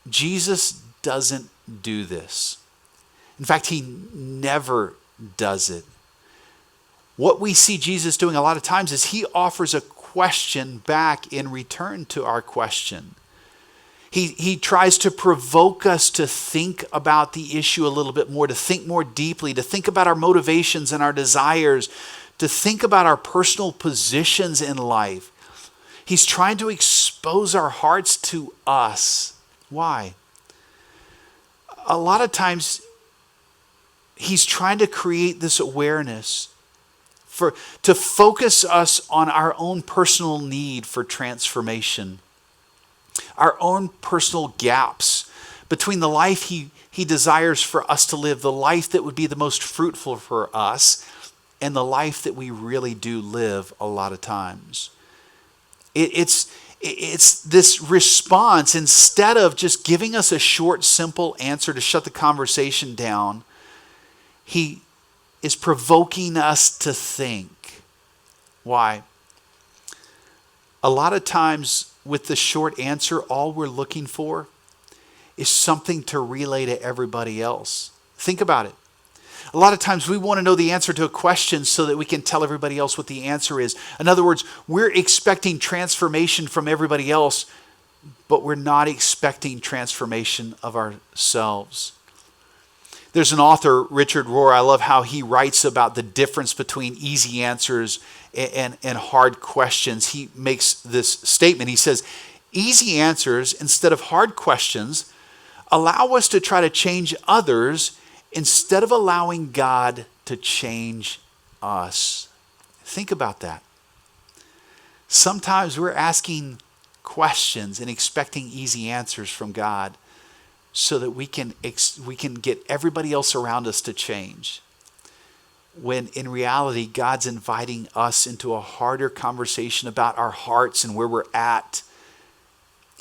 Speaker 1: Jesus doesn't do this. In fact, he never does it. What we see Jesus doing a lot of times is he offers a question back in return to our question. He tries to provoke us to think about the issue a little bit more, to think more deeply, to think about our motivations and our desires, to think about our personal positions in life. He's trying to expose our hearts to us. Why? A lot of times, he's trying to create this awareness to focus us on our own personal need for transformation, our own personal gaps between the life he desires for us to live, the life that would be the most fruitful for us, and the life that we really do live a lot of times. It's this response, instead of just giving us a short, simple answer to shut the conversation down, he is provoking us to think. Why? A lot of times with the short answer, all we're looking for is something to relay to everybody else. Think about it. A lot of times we want to know the answer to a question so that we can tell everybody else what the answer is. In other words, we're expecting transformation from everybody else, but we're not expecting transformation of ourselves. There's an author, Richard Rohr. I love how he writes about the difference between easy answers and hard questions. He makes this statement. He says, easy answers instead of hard questions allow us to try to change others instead of allowing God to change us. Think about that. Sometimes we're asking questions and expecting easy answers from God so that we can get everybody else around us to change. When in reality, God's inviting us into a harder conversation about our hearts and where we're at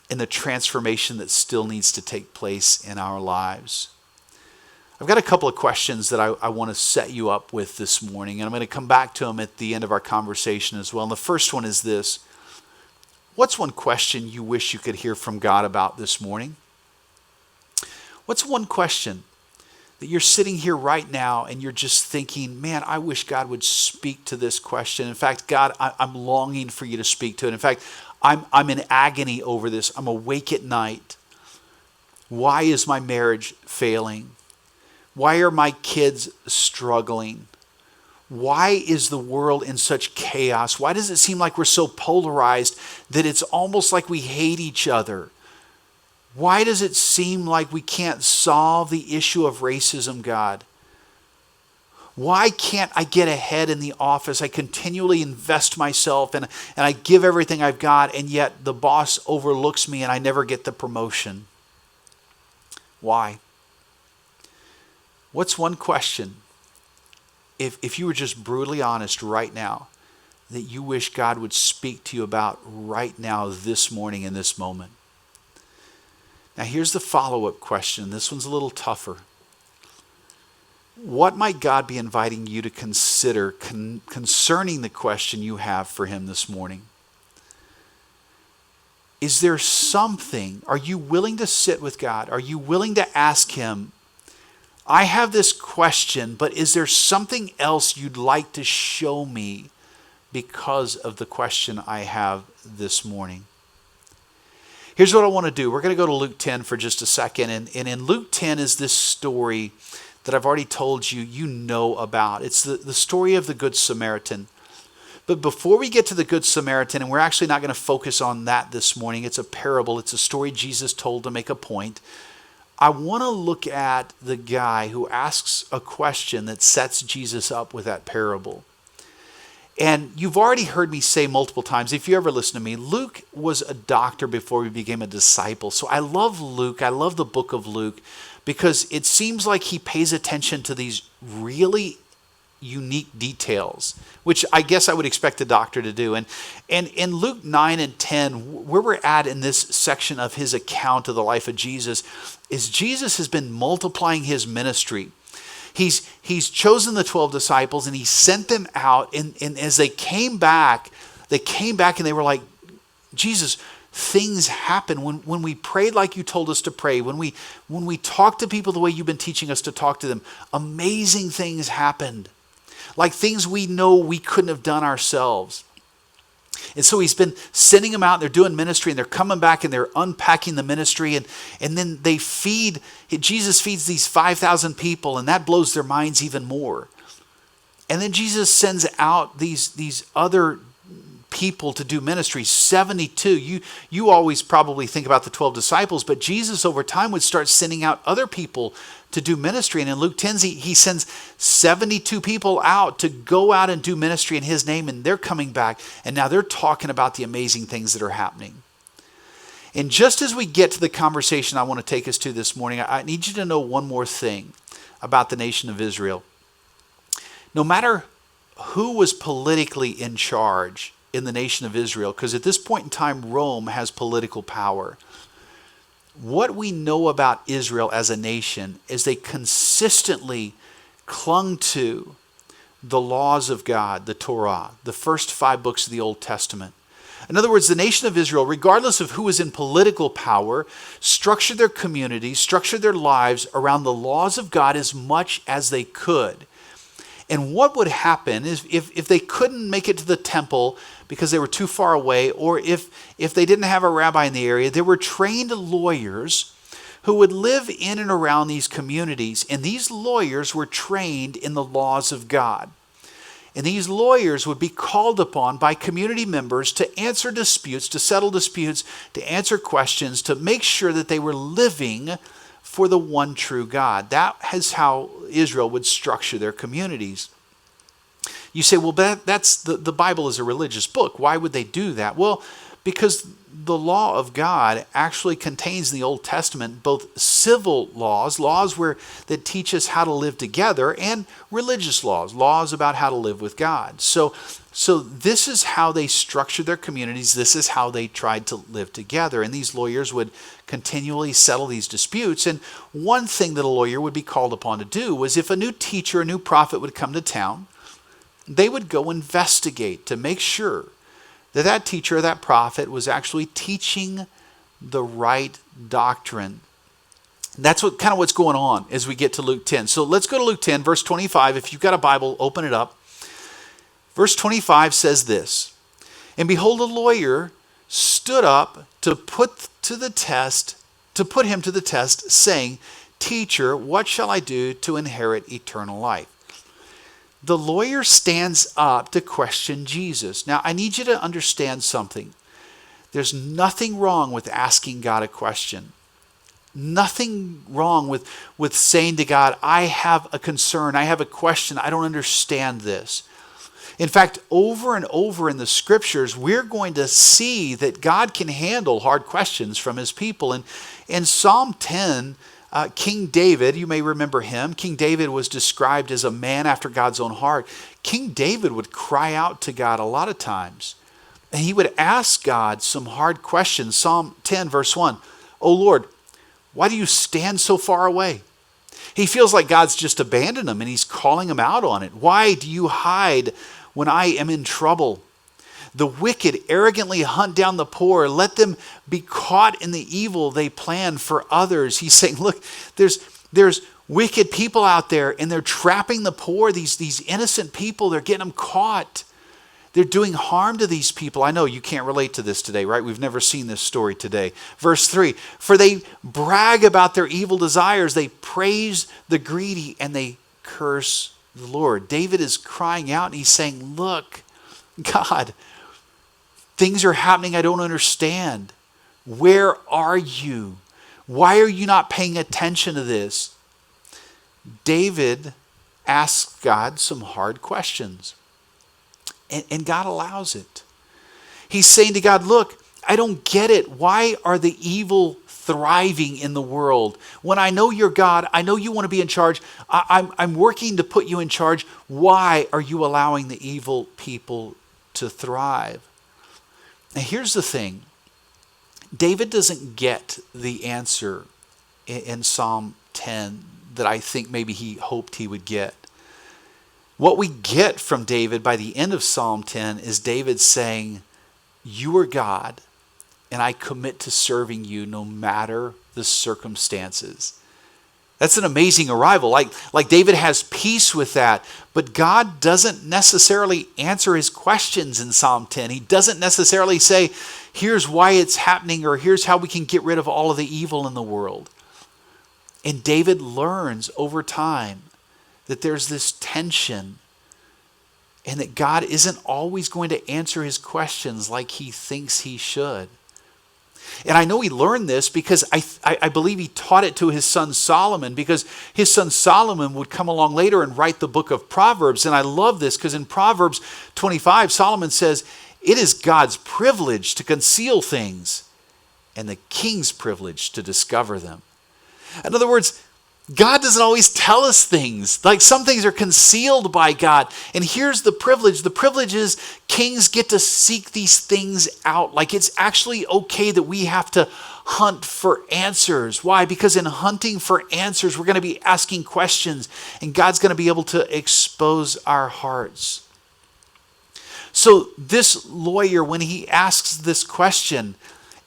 Speaker 1: and the transformation that still needs to take place in our lives. I've got a couple of questions that I want to set you up with this morning, and I'm going to come back to them at the end of our conversation as well. And the first one is this: what's one question you wish you could hear from God about this morning? What's one question that you're sitting here right now and you're just thinking, man, I wish God would speak to this question. In fact, God, I'm longing for you to speak to it. In fact, I'm in agony over this. I'm awake at night. Why is my marriage failing? Why are my kids struggling? Why is the world in such chaos? Why does it seem like we're so polarized that it's almost like we hate each other? Why does it seem like we can't solve the issue of racism, God? Why can't I get ahead in the office? I continually invest myself and I give everything I've got, and yet the boss overlooks me and I never get the promotion. Why? What's one question, if you were just brutally honest right now, that you wish God would speak to you about right now, this morning, in this moment? Now here's the follow-up question. This one's a little tougher. What might God be inviting you to consider concerning the question you have for him this morning? Is there something? Are you willing to sit with God? Are you willing to ask him, I have this question, but is there something else you'd like to show me because of the question I have this morning? Here's what I want to do. We're going to go to Luke 10 for just a second. And in Luke 10 is this story that I've already told you, you know about. It's the story of the Good Samaritan. But before we get to the Good Samaritan, and we're actually not going to focus on that this morning. It's a parable. It's a story Jesus told to make a point. I want to look at the guy who asks a question that sets Jesus up with that parable. And you've already heard me say multiple times, if you ever listen to me, Luke was a doctor before he became a disciple. So I love Luke. I love the book of Luke because it seems like he pays attention to these really unique details, which I guess I would expect a doctor to do. And in Luke 9 and 10, where we're at in this section of his account of the life of Jesus, is Jesus has been multiplying his ministry. He's chosen the 12 disciples and he sent them out. And as they came back and they were like, Jesus, things happen when we prayed like you told us to pray, when we talk to people the way you've been teaching us to talk to them. Amazing things happened, like things we know we couldn't have done ourselves. And so he's been sending them out, they're doing ministry, and they're coming back and they're unpacking the ministry, and then Jesus feeds these 5,000 people, and that blows their minds even more. And then Jesus sends out these other people to do ministry, 72. You always probably think about the 12 disciples, but Jesus over time would start sending out other people to do ministry. And in Luke 10, he sends 72 people out to go out and do ministry in his name, and they're coming back, and now they're talking about the amazing things that are happening. And just as we get to the conversation I want to take us to this morning, I need you to know one more thing about the nation of Israel. No matter who was politically in charge in the nation of Israel, because at this point in time, Rome has political power. What we know about Israel as a nation is they consistently clung to the laws of God, the Torah, the first 5 books of the Old Testament. In other words, the nation of Israel, regardless of who was in political power, structured their communities, structured their lives around the laws of God as much as they could. And what would happen is if they couldn't make it to the temple because they were too far away, or if they didn't have a rabbi in the area, there were trained lawyers who would live in and around these communities. And these lawyers were trained in the laws of God. And these lawyers would be called upon by community members to answer disputes, to settle disputes, to answer questions, to make sure that they were living for the one true God. That is how Israel would structure their communities. You say, well, that's the Bible is a religious book. Why would they do that? Well, because the law of God actually contains in the Old Testament both civil laws that teach us how to live together, and religious laws about how to live with God. So this is how they structured their communities. This is how they tried to live together. And these lawyers would continually settle these disputes. And one thing that a lawyer would be called upon to do was, if a new teacher, a new prophet would come to town, they would go investigate to make sure that teacher or that prophet was actually teaching the right doctrine. That's what's going on as we get to Luke 10. So let's go to Luke 10, verse 25. If you've got a Bible, open it up. Verse 25 says this: "And behold, a lawyer stood up to put him to the test, saying, 'Teacher, what shall I do to inherit eternal life?'" The lawyer stands up to question Jesus. Now, I need you to understand something. There's nothing wrong with asking God a question. Nothing wrong with saying to God, I have a concern, I have a question, I don't understand this. In fact, over and over in the scriptures, we're going to see that God can handle hard questions from his people. And in Psalm 10, King David, you may remember him. King David was described as a man after God's own heart. King David would cry out to God a lot of times. And he would ask God some hard questions. Psalm 10, verse 1, "O Lord, why do you stand so far away?" He feels like God's just abandoned him, and he's calling him out on it. "Why do you hide when I am in trouble? The wicked arrogantly hunt down the poor. Let them be caught in the evil they plan for others." He's saying, look, there's wicked people out there, and they're trapping the poor, these innocent people. They're getting them caught. They're doing harm to these people. I know you can't relate to this today, right? We've never seen this story today. Verse 3, "For they brag about their evil desires. They praise the greedy, and they curse the Lord." David is crying out, and he's saying, look, God, things are happening I don't understand. Where are you? Why are you not paying attention to this? David asks God some hard questions. And God allows it. He's saying to God, look, I don't get it. Why are the evil thriving in the world? When I know you're God, I know you want to be in charge. I'm working to put you in charge. Why are you allowing the evil people to thrive? Now here's the thing. David doesn't get the answer in Psalm 10 that I think maybe he hoped he would get. What we get from David by the end of Psalm 10 is David saying, you are God, and I commit to serving you no matter the circumstances. That's an amazing arrival. Like David has peace with that, but God doesn't necessarily answer his questions in Psalm 10. He doesn't necessarily say, here's why it's happening, or here's how we can get rid of all of the evil in the world. And David learns over time that there's this tension and that God isn't always going to answer his questions like he thinks he should. And I know he learned this because I believe he taught it to his son Solomon, because his son Solomon would come along later and write the book of Proverbs. And I love this because in Proverbs 25, Solomon says, it is God's privilege to conceal things and the king's privilege to discover them. In other words, God doesn't always tell us things. Like some things are concealed by God. And here's the privilege. The privilege is kings get to seek these things out. Like it's actually okay that we have to hunt for answers. Why? Because in hunting for answers, we're going to be asking questions, and God's going to be able to expose our hearts. So this lawyer, when he asks this question,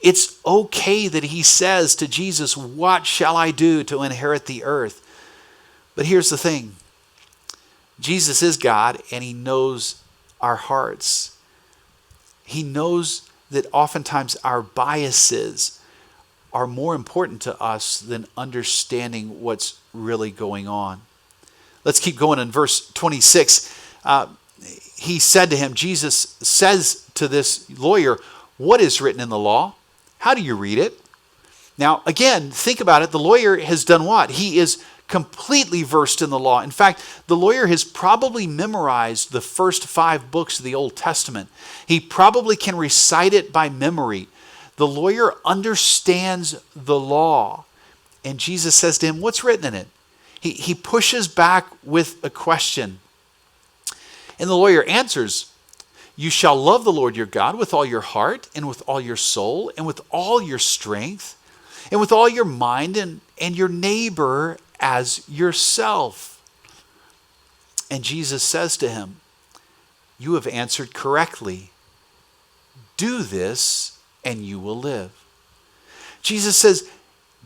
Speaker 1: it's okay that he says to Jesus, what shall I do to inherit the earth? But here's the thing. Jesus is God, and he knows our hearts. He knows that oftentimes our biases are more important to us than understanding what's really going on. Let's keep going in verse 26. He said to him, Jesus says to this lawyer, what is written in the law? How do you read it? Now, again, think about it. The lawyer has done what? He is completely versed in the law. In fact, the lawyer has probably memorized the first 5 books of the Old Testament. He probably can recite it by memory. The lawyer understands the law. And Jesus says to him, what's written in it? He pushes back with a question. And the lawyer answers, you shall love the Lord your God with all your heart and with all your soul and with all your strength and with all your mind, and your neighbor as yourself. And Jesus says to him, you have answered correctly. Do this and you will live. Jesus says,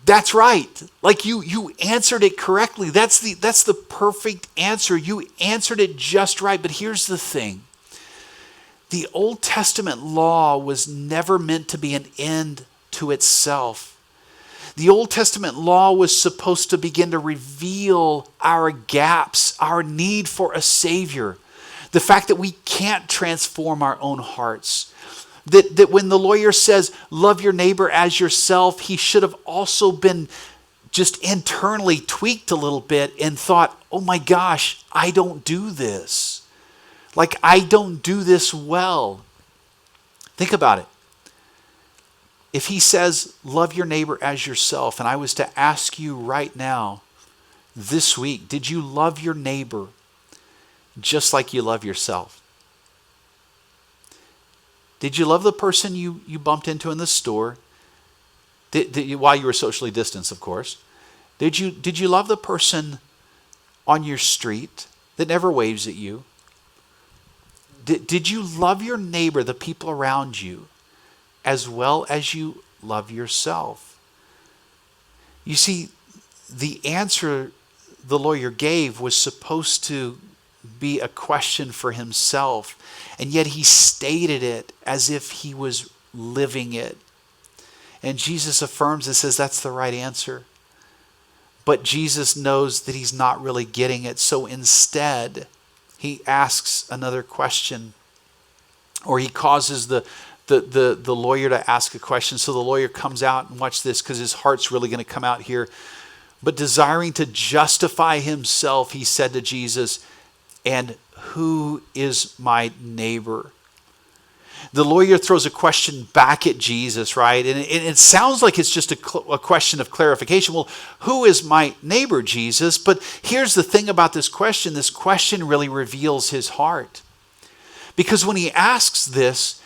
Speaker 1: that's right. Like you answered it correctly. That's the perfect answer. You answered it just right. But here's the thing. The Old Testament law was never meant to be an end to itself. The Old Testament law was supposed to begin to reveal our gaps, our need for a Savior, the fact that we can't transform our own hearts. That when the lawyer says, love your neighbor as yourself, he should have also been just internally tweaked a little bit and thought, oh my gosh, I don't do this. Like, I don't do this well. Think about it. If he says, love your neighbor as yourself, and I was to ask you right now, this week, did you love your neighbor just like you love yourself? Did you love the person you bumped into in the store? While you were socially distanced, of course. Did you love the person on your street that never waves at you? Did you love your neighbor, the people around you, as well as you love yourself? You see, the answer the lawyer gave was supposed to be a question for himself, and yet he stated it as if he was living it. And Jesus affirms and says that's the right answer. But Jesus knows that he's not really getting it, so instead he asks another question, or he causes the lawyer to ask a question. So the lawyer comes out, and watch this, because his heart's really going to come out here. But desiring to justify himself, he said to Jesus, and who is my neighbor? The lawyer throws a question back at Jesus, right? And it sounds like it's just a question of clarification. Well, who is my neighbor, Jesus? But here's the thing about this question. This question really reveals his heart. Because when he asks this,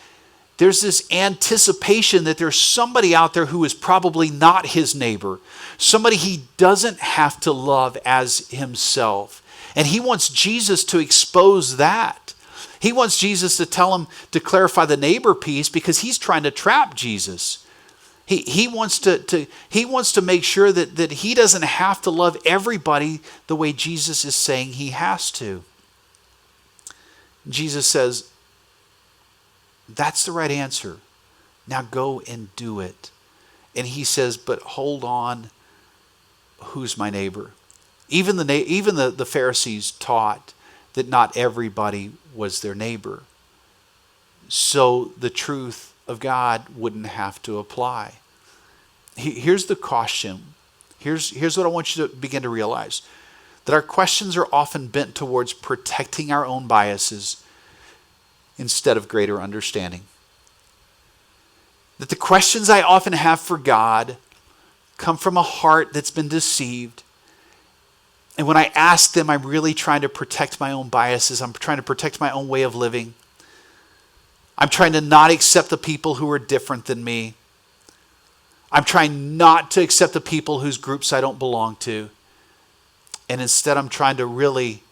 Speaker 1: there's this anticipation that there's somebody out there who is probably not his neighbor. Somebody he doesn't have to love as himself. And he wants Jesus to expose that. He wants Jesus to tell him to clarify the neighbor piece because he's trying to trap Jesus. He wants to make sure that he doesn't have to love everybody the way Jesus is saying he has to. Jesus says, that's the right answer. Now go and do it. And he says, but hold on, who's my neighbor? Even the Pharisees taught that not everybody was their neighbor. So the truth of God wouldn't have to apply. Here's the caution. Here's what I want you to begin to realize. That our questions are often bent towards protecting our own biases instead of greater understanding. That the questions I often have for God come from a heart that's been deceived. And when I ask them, I'm really trying to protect my own biases. I'm trying to protect my own way of living. I'm trying to not accept the people who are different than me. I'm trying not to accept the people whose groups I don't belong to. And instead, I'm trying to really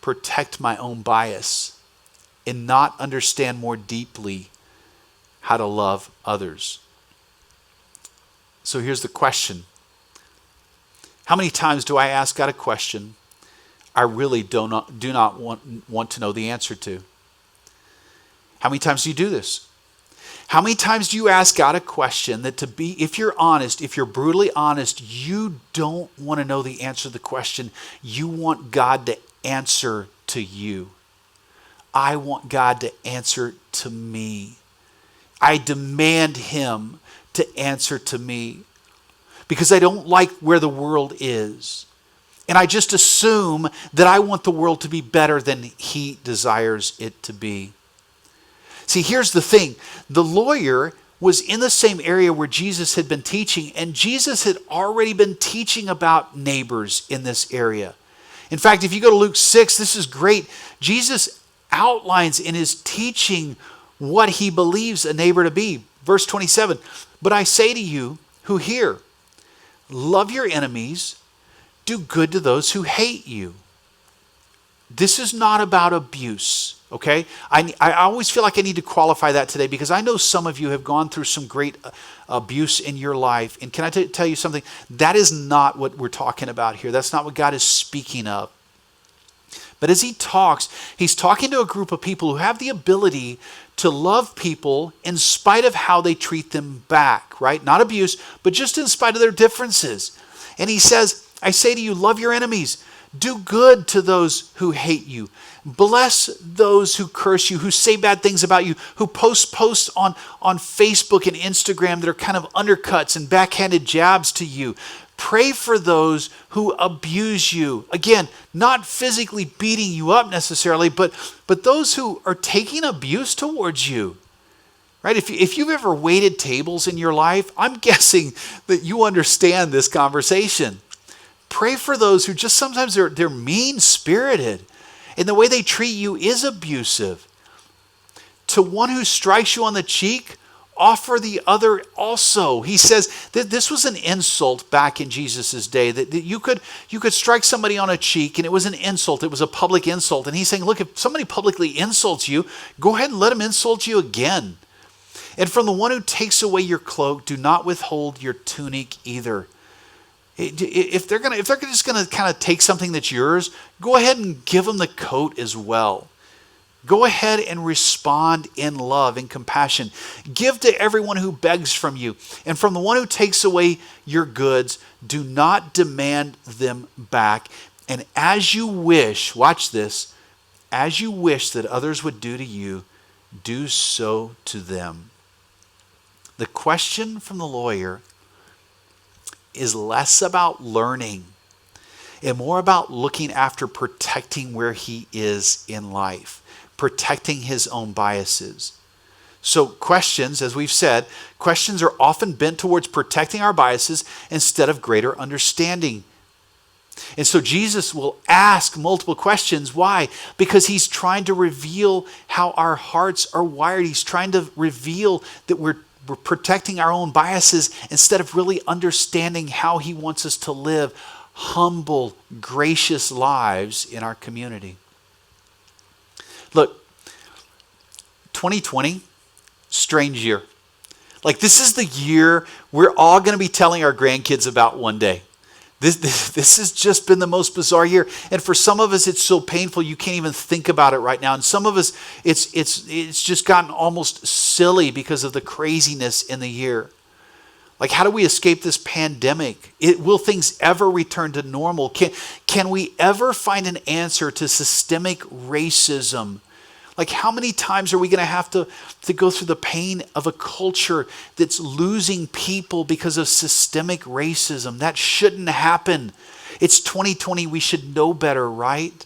Speaker 1: protect my own bias and not understand more deeply how to love others. So here's the question. How many times do I ask God a question I really do not want to know the answer to? How many times do you do this? How many times do you ask God a question that if you're honest, if you're brutally honest, you don't want to know the answer to the question. You want God to answer to you. I want God to answer to me. I demand him to answer to me because I don't like where the world is. And I just assume that I want the world to be better than he desires it to be. See, here's the thing. The lawyer was in the same area where Jesus had been teaching, and Jesus had already been teaching about neighbors in this area. In fact, if you go to Luke 6, this is great. Jesus outlines in his teaching what he believes a neighbor to be. Verse 27, but I say to you who hear, love your enemies, do good to those who hate you. This is not about abuse, okay? I always feel like I need to qualify that today because I know some of you have gone through some great abuse in your life. And can I tell you something? That is not what we're talking about here. That's not what God is speaking of. But as he talks, he's talking to a group of people who have the ability to love people in spite of how they treat them back, right? Not abuse, but just in spite of their differences. And he says, I say to you, love your enemies. Do good to those who hate you. Bless those who curse you, who say bad things about you, who post posts on Facebook and Instagram that are kind of undercuts and backhanded jabs to you. Pray for those who abuse you. Again, not physically beating you up necessarily, but those who are taking abuse towards you. Right? If you've ever waited tables in your life, I'm guessing that you understand this conversation. Pray for those who just sometimes they're mean-spirited, and the way they treat you is abusive. To one who strikes you on the cheek, offer the other also. He says that this was an insult back in Jesus' day, that you could strike somebody on a cheek and it was an insult. It was a public insult. And he's saying, look, if somebody publicly insults you, go ahead and let them insult you again. And from the one who takes away your cloak, do not withhold your tunic either. If they're just gonna kind of take something that's yours, go ahead and give them the coat as well. Go ahead and respond in love and compassion. Give to everyone who begs from you. And from the one who takes away your goods, do not demand them back. And as you wish, watch this, as you wish that others would do to you, do so to them. The question from the lawyer is less about learning and more about looking after protecting where he is in life, protecting his own biases. So questions, as we've said, questions are often bent towards protecting our biases instead of greater understanding. And so Jesus will ask multiple questions. Why? Because he's trying to reveal how our hearts are wired. He's trying to reveal that we're protecting our own biases instead of really understanding how he wants us to live humble, gracious lives in our community. Look, 2020, strange year. Like, this is the year we're all going to be telling our grandkids about one day. This has just been the most bizarre year. And for some of us, it's so painful you can't even think about it right now. And some of us, it's just gotten almost silly because of the craziness in the year. Like, how do we escape this pandemic? Will things ever return to normal? Can we ever find an answer to systemic racism? Like, how many times are we going to have to go through the pain of a culture that's losing people because of systemic racism? That shouldn't happen. It's 2020. We should know better, right?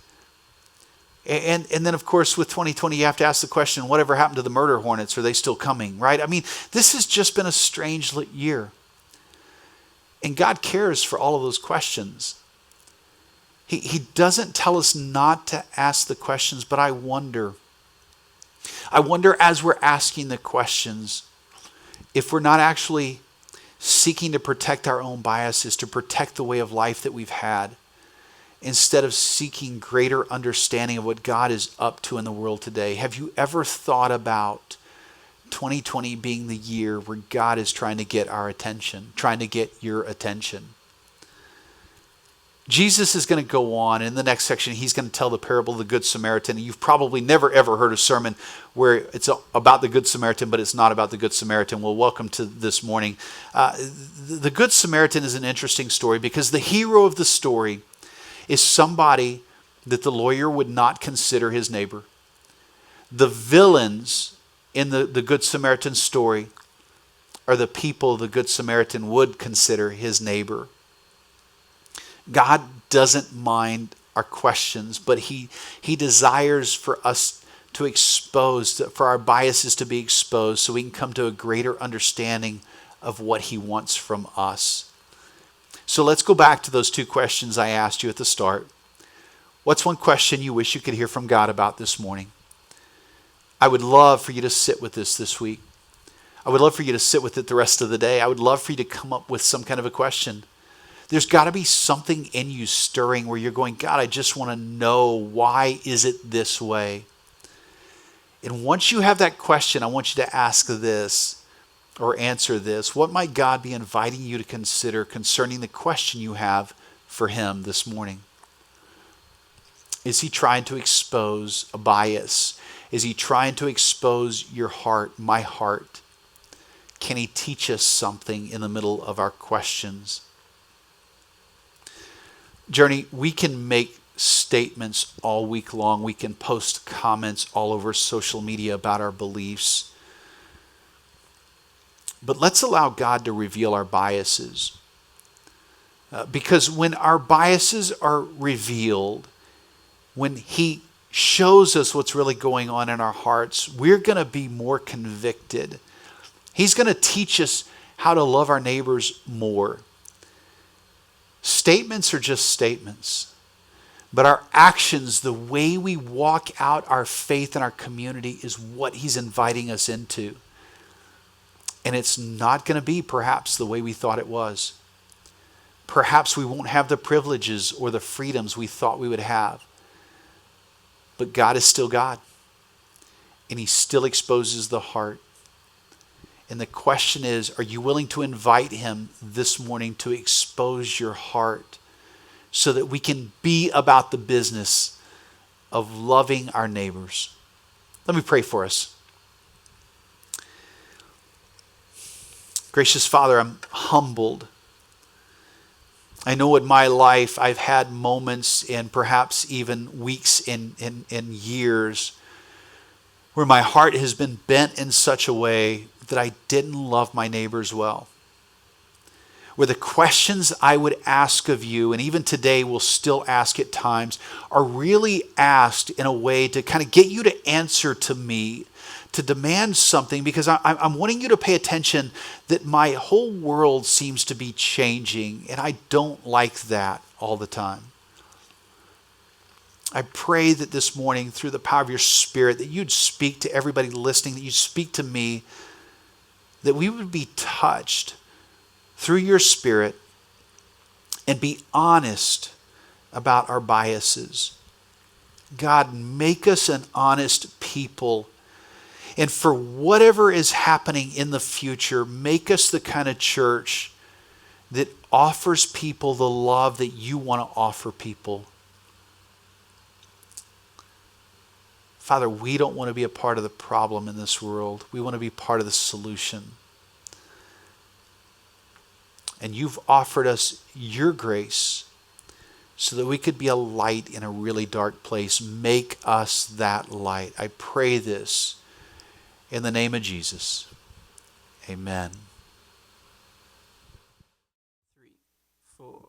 Speaker 1: And then, of course, with 2020, you have to ask the question, whatever happened to the murder hornets? Are they still coming, right? I mean, this has just been a strange year. And God cares for all of those questions. He doesn't tell us not to ask the questions, but I wonder as we're asking the questions, if we're not actually seeking to protect our own biases, to protect the way of life that we've had, instead of seeking greater understanding of what God is up to in the world today. Have you ever thought about 2020 being the year where God is trying to get our attention, trying to get your attention? Jesus is going to go on. In the next section, he's going to tell the parable of the Good Samaritan. You've probably never, ever heard a sermon where it's about the Good Samaritan, but it's not about the Good Samaritan. Well, welcome to this morning. The Good Samaritan is an interesting story because the hero of the story is somebody that the lawyer would not consider his neighbor. The villains in the Good Samaritan story are the people the Good Samaritan would consider his neighbor. God doesn't mind our questions, but he desires for us to expose, for our biases to be exposed so we can come to a greater understanding of what he wants from us. So let's go back to those two questions I asked you at the start. What's one question you wish you could hear from God about this morning? I would love for you to sit with this week. I would love for you to sit with it the rest of the day. I would love for you to come up with some kind of a question. There's got to be something in you stirring where you're going, God, I just want to know, why is it this way? And once you have that question, I want you to ask this or answer this. What might God be inviting you to consider concerning the question you have for him this morning? Is he trying to expose a bias? Is he trying to expose your heart, my heart? Can he teach us something in the middle of our questions? Journey, we can make statements all week long. We can post comments all over social media about our beliefs. But let's allow God to reveal our biases. Because when our biases are revealed, when he shows us what's really going on in our hearts, we're going to be more convicted. He's going to teach us how to love our neighbors more. Statements are just statements. But our actions, the way we walk out our faith in our community, is what he's inviting us into. And it's not going to be perhaps the way we thought it was. Perhaps we won't have the privileges or the freedoms we thought we would have. But God is still God. And he still exposes the heart. And the question is, are you willing to invite him this morning to expose your heart so that we can be about the business of loving our neighbors? Let me pray for us. Gracious Father, I'm humbled. I know in my life I've had moments and perhaps even weeks and years where my heart has been bent in such a way that I didn't love my neighbors well. Where the questions I would ask of you, and even today will still ask at times, are really asked in a way to kind of get you to answer to me, to demand something, because I'm wanting you to pay attention that my whole world seems to be changing, and I don't like that all the time. I pray that this morning, through the power of your Spirit, that you'd speak to everybody listening, that you'd speak to me, that we would be touched through your Spirit and be honest about our biases. God, make us an honest people. And for whatever is happening in the future, make us the kind of church that offers people the love that you want to offer people. Father, we don't want to be a part of the problem in this world. We want to be part of the solution. And you've offered us your grace so that we could be a light in a really dark place. Make us that light. I pray this in the name of Jesus. Amen.
Speaker 8: 3, 4.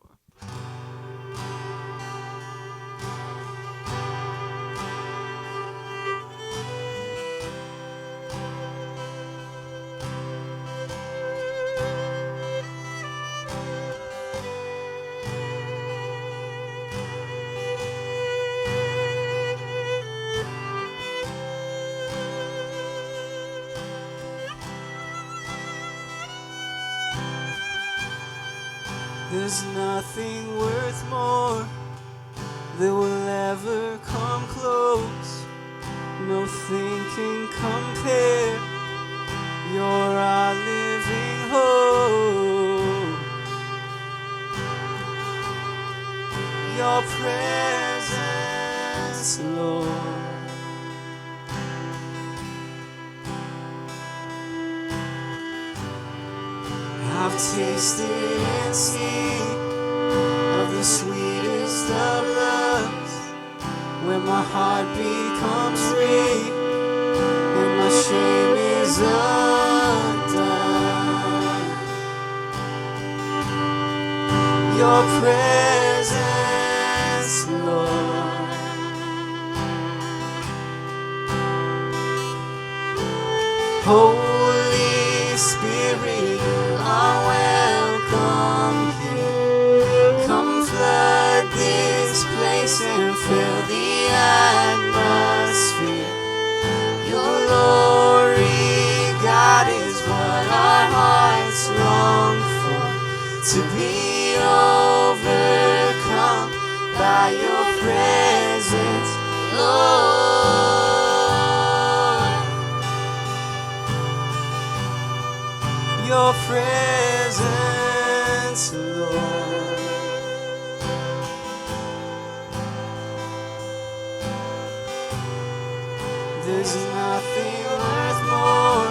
Speaker 8: There's nothing worth more that will ever come close. Nothing can compare. You're our living hope. Your presence, Lord. I've tasted and seen of the sweetest of loves, where my heart becomes free and my shame is undone. Your presence, Lord. Holy Spirit, you are welcome here. Come flood this place and fill the atmosphere. Your glory, God, is what our hearts long for. To be overcome by your presence, Lord. Your presence, Lord. There's nothing worth more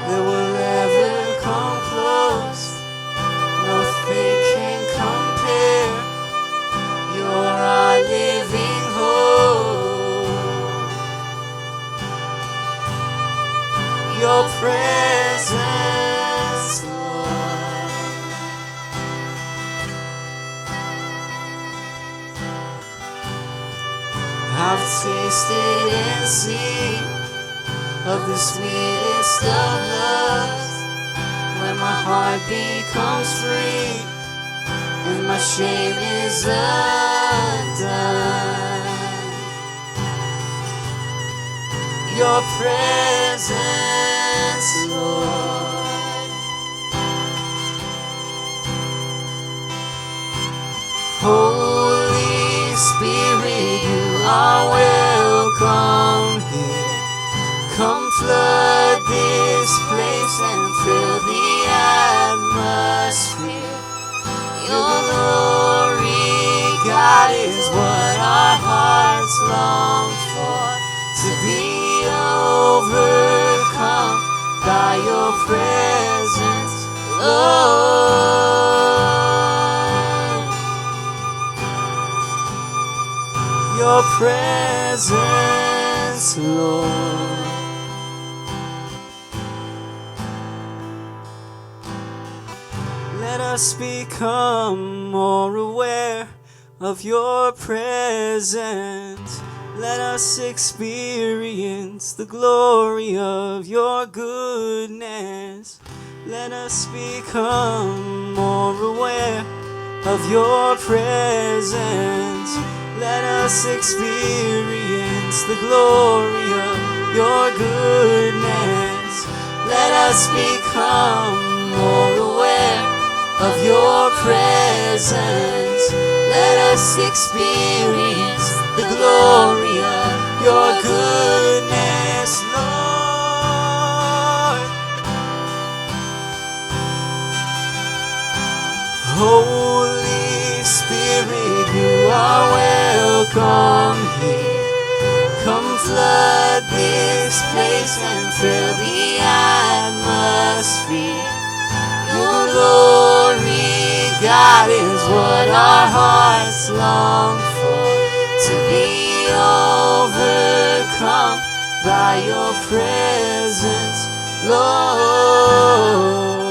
Speaker 8: that will ever come close. Nothing can compare. You're our living hope. Your presence, Lord. I've tasted and seen of the sweetest of loves, when my heart becomes free and my shame is undone. Your presence, Lord. Holy Spirit, you are welcome here. Come flood this place and fill the atmosphere. Your glory, God, is what our hearts long for. To be overcome by your presence, Lord. Your presence, Lord. Let us become more aware of your presence. Let us experience the glory of your goodness. Let us become more aware of your presence. Let us experience the glory of your goodness. Let us become more aware of your presence. Let us experience the glory of your goodness, Lord. Holy Spirit, you are welcome here. Come flood this place and fill the atmosphere. Your glory, God, is what our hearts long for. To be overcome by your presence, Lord.